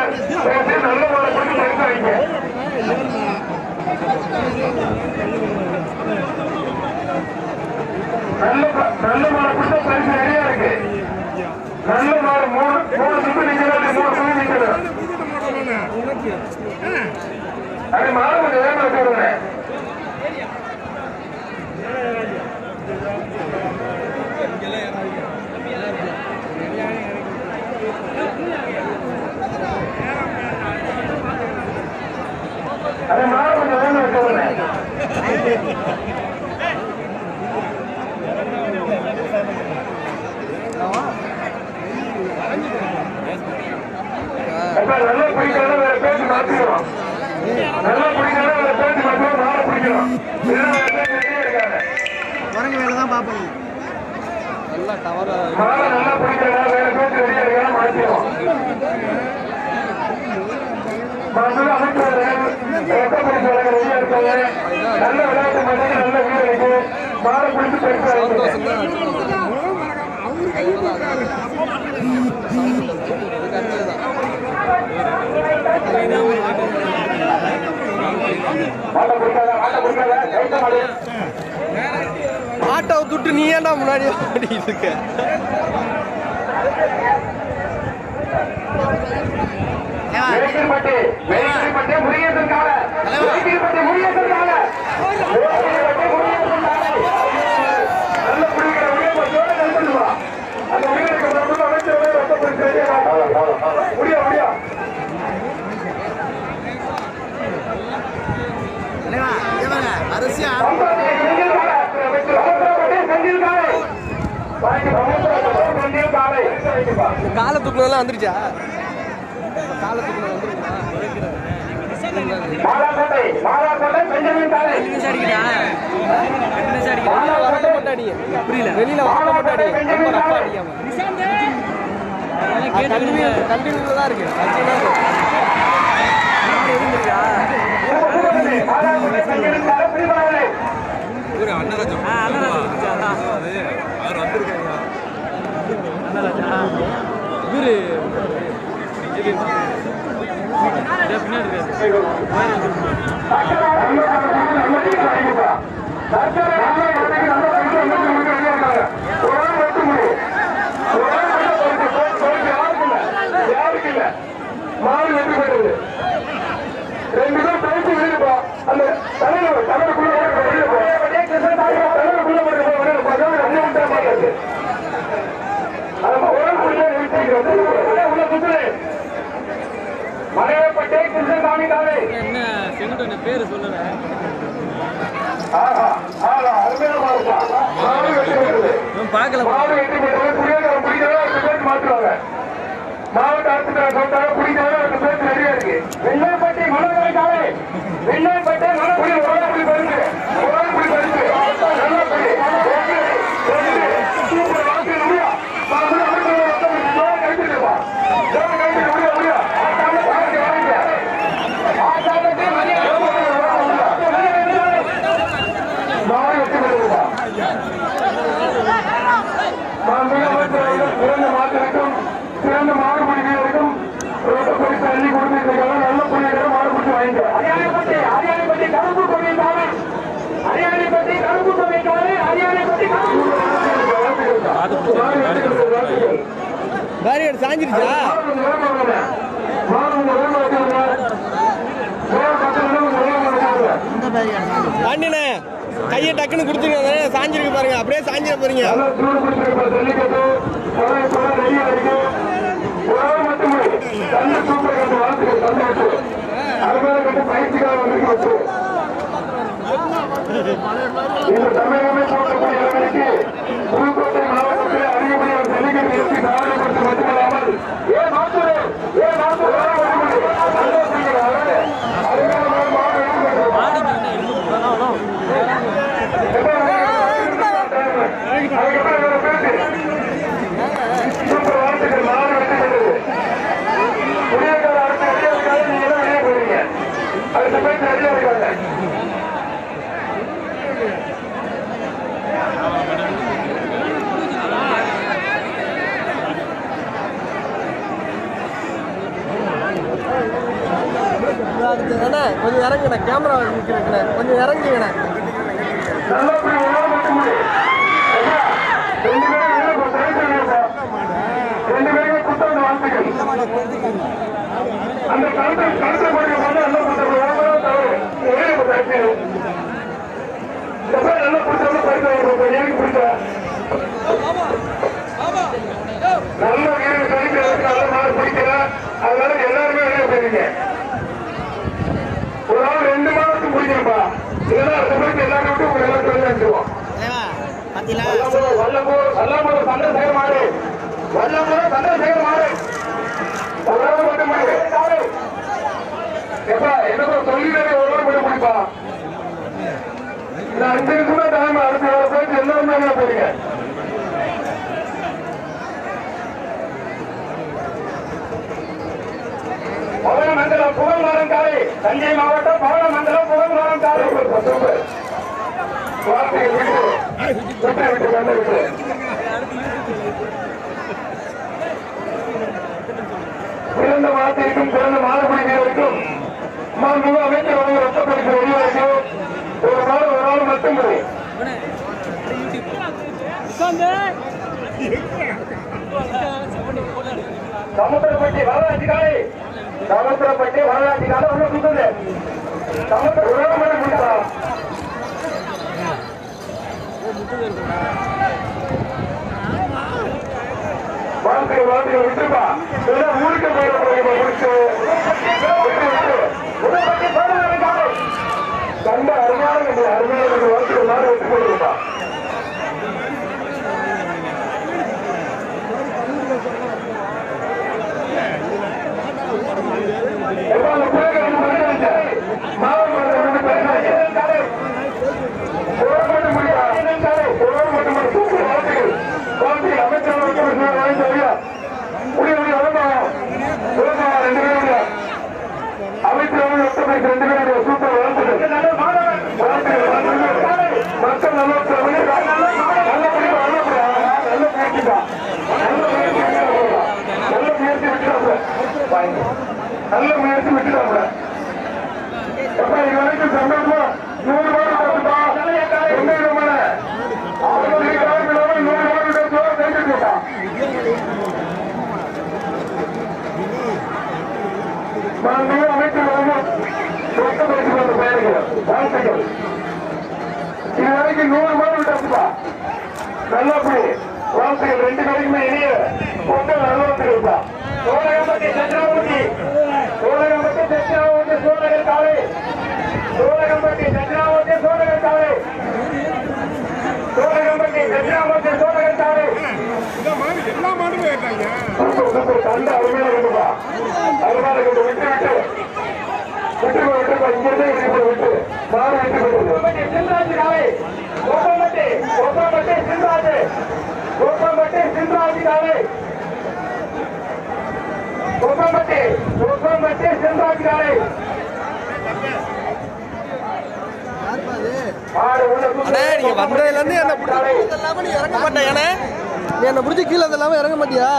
நல்ல மாலை கொடுத்து பரிசு வைங்க நல்ல மாலை கொடுத்த பரிசு ரெடியா இருக்கு நல்ல மாலை மூணு சுத்து நிக்கிறது 3 சுத்து நிக்கிறது அது மாலை கொஞ்சம் வேகமா போடுங்க அது மாலை கொஞ்சம் வேகமா போடுங்க நல்லா பிடிக்கிறதா வேற பேச்சு மாத்திடுவோம் நல்லா பிடிக்கிறதா வேற பேச்சு மாத்திடுவோம் மாலை பிடிக்கணும் குரங்கு வேலை தான் பார்ப்போம் மாலை நல்லா பிடிக்கிறதா வேற பேச்சு ரெடியா இருக்கா மாத்திடுவோம் அமைச்சர் ரெடியா இருக்காங்க நல்ல விளையாட்டு மாட்டாங்க நல்ல வீடு இருக்கு மாலை பிடிச்சு பெருசா ஆட்டோ துட்டு நீ ஏன்டா முன்னாடி இருக்க முருகேசன் கால முருகேசன் கால நல்ல பிடிக்கிற அந்த அமைச்சர் முடியா முடியா அரிசியா காலை தூக்குனதெல்லாம் வந்துருச்சா காலை தூக்குனது வந்துருச்சா வெளியில கண்டினியூ தான் இருக்கு மாடு வெற்றி பெற்றது. 2 பேர் பேசி வெளியிருப்பா. அந்த தலைவர் தலைவருக்குள்ள மலையப்பட்டே கிருஷ்ணசாமி தானே என்ன செங்குட்டு பேரு சொல்லல. பார்க்கல மாடு வெற்றி பெற்றது. புரியல புரிஞ்சதா பேருக்கு மாற்றுவாங்க. மாவட்ட ஆட்சித்தலைவர் சொல்லிட்டாங்க புரிஞ்சதா அந்த பேருக்கு ரெடியா இருக்கு. வெள்ளாப்பட்டி மனோகரை காலை வெள்ளாப்பட்டை மனப்புடி உடம்புடி பரிசு உடம்புடி பரிசு நல்லபடி சூப்பர் வாக்கு முடியா கழிச்சிருப்பா கழிச்சு முடியா முடியா மாடு வெற்றி பெறுவதா சிறந்த மாற்றிற்கும் சிறந்த மாடுபிடி வீரருக்கும் பரிசு அள்ளி கொடுத்திருக்காங்க. நல்ல புள்ளிகளை மாடுபிடிச்சு வாங்கிக்க. அரியானைப்பட்டி கருப்பு கொள்கைக்காக அரியானைப்பட்டி கருப்பு கொள்கைக்காக அரியானைப்பட்டி பேரியர் சாஞ்சிருச்சா? பாண்டியனே கையை டக்குன்னு கொடுத்துருங்க. சாஞ்சிருக்கு பாருங்க, அப்படியே சாஞ்சிட போறீங்க. இந்த தமிழகமே போட்டக்கூடிய அளவிற்கு புதுக்கோட்டை மாவட்டத்தில் அதிகப்படியான ஜல்லிக்கட்டு நிறுத்தி சாதனைப்படுத்த மட்டுமல்லாமல் சூப்பர் வாழ்த்துக்கள். மாடு வெற்றி பெற்றது. புதியக்கார அடுத்த அடியா இருக்காது. நீங்க எல்லாம் வெளியே போயிருங்க. அடுத்த பேச்சு அடியா இருக்காங்க. கொஞ்சம் இறங்குண்ணே, கேமரா நிற்கிறேன், கொஞ்சம் இறங்குங்கண்ணே. நல்லபடி உணவு மட்டுமே. ஐயா, 2 பேருமே புத்தக வாழ்த்துக்கள். அந்த கருத்தை படிக்க போது நல்ல புத்தகம் தவறு ஒரே நல்ல புத்தகம் படிக்க எனக்கு பிடிச்ச நல்ல வீரர் சொல்லிக்கிறதுக்கு நல்ல மாடு பிடிக்கல. அதனால எல்லாருமே வெளியே போயிருங்க. ஒரு நாள் 2 மாதத்துக்கு பிடிச்சிருப்பா. இதெல்லாம் அடுத்த பேருக்கு எல்லாரும் விட்டு உங்க எல்லாம் சொல்லி அனுப்பிடுவோம். வல்லம்பூர் சண்டை செய்ய மாடு வல்லம்பூர் சண்டை செய்ய மாடு எப்பா என்ன சொல்லிட்டே ஒரு மட்டும் பிடிப்பா. இந்த 5 நிமிஷம் டைம் அடுத்த போயிட்டு எல்லாருமே போறீங்க. பவனமண்டலம் புகழ்மாறன் காலை தஞ்சை மாவட்டம் பவனமண்டலம் புகழ்மாறன் காலை பிறந்த மாத்திற்கும் பிறந்த மாறுபடி வீரருக்கும் மாண்புமிகு அமைச்சர் வந்து ரத்தப்பரிசு வெளியாகும். ஒரு நாள் மட்டும் சமுத்திரப்பட்டி வரலாற்று காலை சமுத்திரப்பட்டி வரலாற்று காலை உள்ள சுத்தது சமுத்திர உலகம் முடிச்சா வாழ்க்கை விட்டுப்பா ஊருக்கு முடிச்சு கண்ட அருமையான வாழ்க்கை நாடு விட்டு போயிருப்பா. அமைச்சர் 2 பேருடைய சூப்பர் வாழ்த்துக்கள் மக்கள் நல்ல முயற்சி விட்டுட்டாங்க. எப்ப இது வரைக்கும் சந்தோஷமா 100 ரூபாய் எந்த விதமான 100 அமைச்சர் வாழ்த்துக்கள். இது வரைக்கும் 100 ரூபாய் விட்டாச்சுப்பா. நல்லபடி வாழ்த்துக்கள் 2 பேருக்குமே இனிய பொங்கல் நல்வாழ்த்துக்கள்ப்பா. சோழகம்பட்டி சந்திராவூர்த்தி சோழகர் காலை சோழகம்பட்டி தஞ்சாவூர்த்தி சோழகர் காலை சோழகம்பட்டி தஞ்சாவூர்த்தி சோழகர் காலை எல்லா மாடுமே கண்ட அருமையான இருக்குப்பா. அருமையான விட்டு இங்கிருந்தே விட்டு மாடு விட்டு சின்ராஜ் காலை கோப்பம்பட்டி சின்ராஜ் காலை கோப்பம்பட்டி சின்ராஜ் காலை நீங்க வந்ததுல இருந்து என்ன நீ இறங்க மாட்டேன். ஏன்னா நீ என்ன பிடிச்சி கீழே இல்லாம இறங்க மாட்டியா?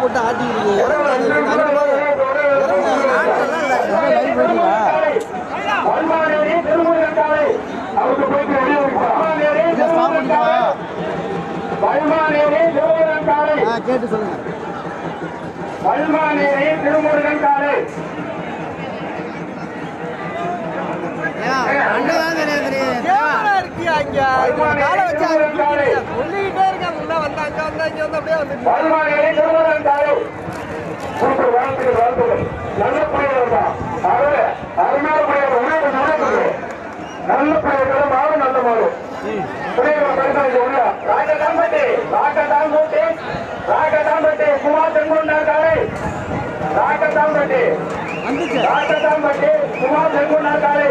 போட்டு ஆட்டிக்கிட்டு கேட்டு சொல்லுங்க. திருமுருகன் காலை நல்ல பிள்ளைகள் மாறு நல்ல மாறு ராகதாம்பட்டி குமார் செங்குண்டார் காலை ராகதாம்பட்டி குமார் செங்குண்டார் காலை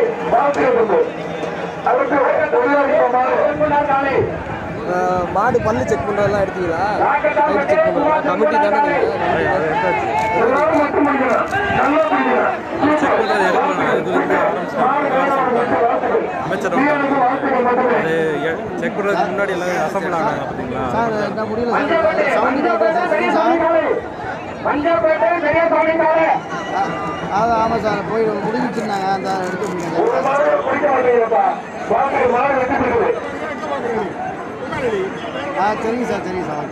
மாடு பல்லு செக் பண்றதெல்லாம் எடுத்தீங்களா? கமிட்டி தானே செக் பண்றதுக்கு முன்னாடி எல்லாம் அசம்பிள் ஆனாங்க பார்த்தீங்களா? சார் என்ன முடியல அதான் ஆமாம் சார் போய் முடிஞ்சிச்சுருந்தாங்க அந்த எடுக்க முடியாது. சரிங்க சார் சரிங்க சார்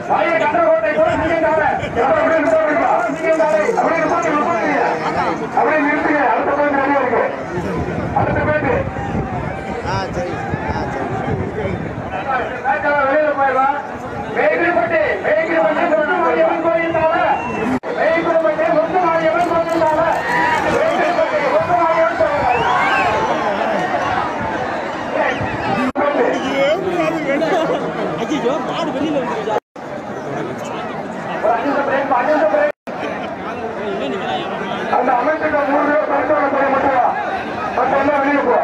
அந்த அமைச்சர் 3 பேர் பரிசோதனை செய்ய மட்டும் மற்ற எல்லாம் வெளியே போ.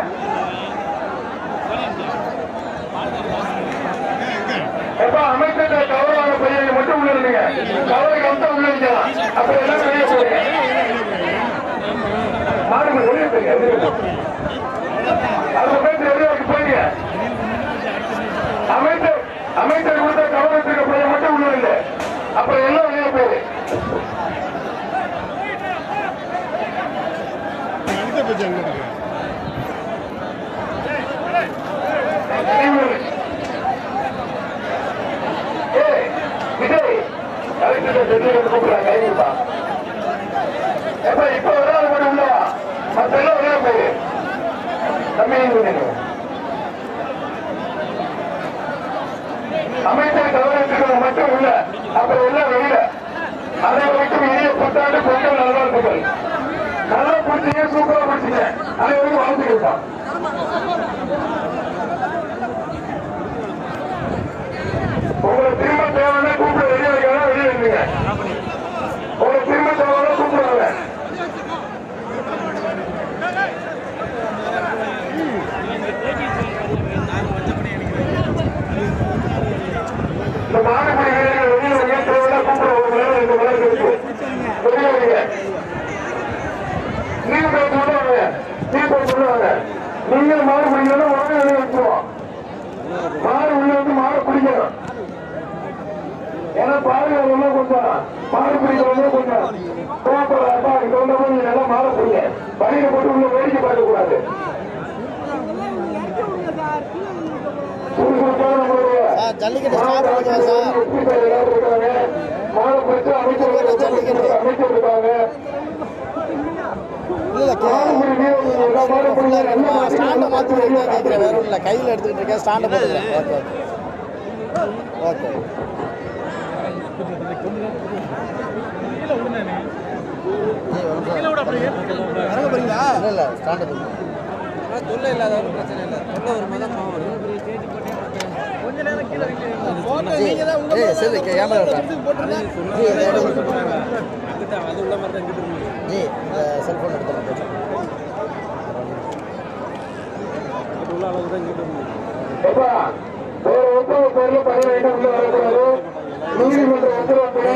எப்ப அமைச்சர் கவரான பையன் மட்டும் உள்ள இருந்தீங்க, கவரை மட்டும் உள்ள இருக்கலாம். அப்ப எல்லாம் வெளியே போறீங்க. மாடுங்க வெளியே போறீங்க. அந்த பேர் வெளியே போறீங்க. அமைச்சர் கொடுத்த கவரத்துக்கு பையன் மட்டும் உள்ள இல்லை. அப்புறம் எல்லாம் வெளியே போகுது. இப்ப வராது கூட உள்ளவா மற்ற எல்லாம் வெளியே போகுது. அமைச்சர் கவனத்துக்கு மட்டும் உள்ள அப்புறம் எல்லாம் வெளியில. அதை வரைக்கும் இனிய புத்தாண்டு பொங்கல் நல்வாழ்த்துக்கள். நல்லா பிடிச்சீங்க, சூப்பரா பிடிச்சீங்க. அதை வரைக்கும் வாழ்த்துக்கள். உங்களை திரும்ப தேவைன்னா கூப்பிட வெளியே வைக்கலாம், வெளியே இருந்தீங்க. உங்களை திரும்ப தேவைன்னா கூப்பிடுவாங்க. இந்த மாடுபடி வீரர்கள் வெளியே பிடிக்கிறவங்க கொஞ்சம் மாடு பிடிக்கிறவங்க கொஞ்சம் கோப்பா இங்க வந்தவங்க நீங்க நல்லா மாற புரிய வழியில போட்டு உள்ள வேடிக்கை பார்க்க கூடாது. சுறுசுறுப்பான நம்மளுடைய மாடு பிடிச்சு அமைச்சர் இருக்காங்க. கையில் எடுத்துக்கிட்டு இருக்கேன் ஸ்டாண்டை போட்டுக்கிறேன். ஓகே ஓகே இறங்க போறீங்களா? இல்லை ஸ்டாண்டை தொல்லை இல்லாத பிரச்சனை இல்லை. தொல்லை ஒரு மதம் கொஞ்ச நேரம் கீழே சரி கேமரா அது உள்ள மாதிரி தான் ஜி இந்த செல்ஃபோன் எடுத்து உள்ள அளவு தான் ஒரு ஒப்பந்த பொருள் 15 உள்ள வரக்கூடாது. நீதிமன்ற உத்தரவுப்படி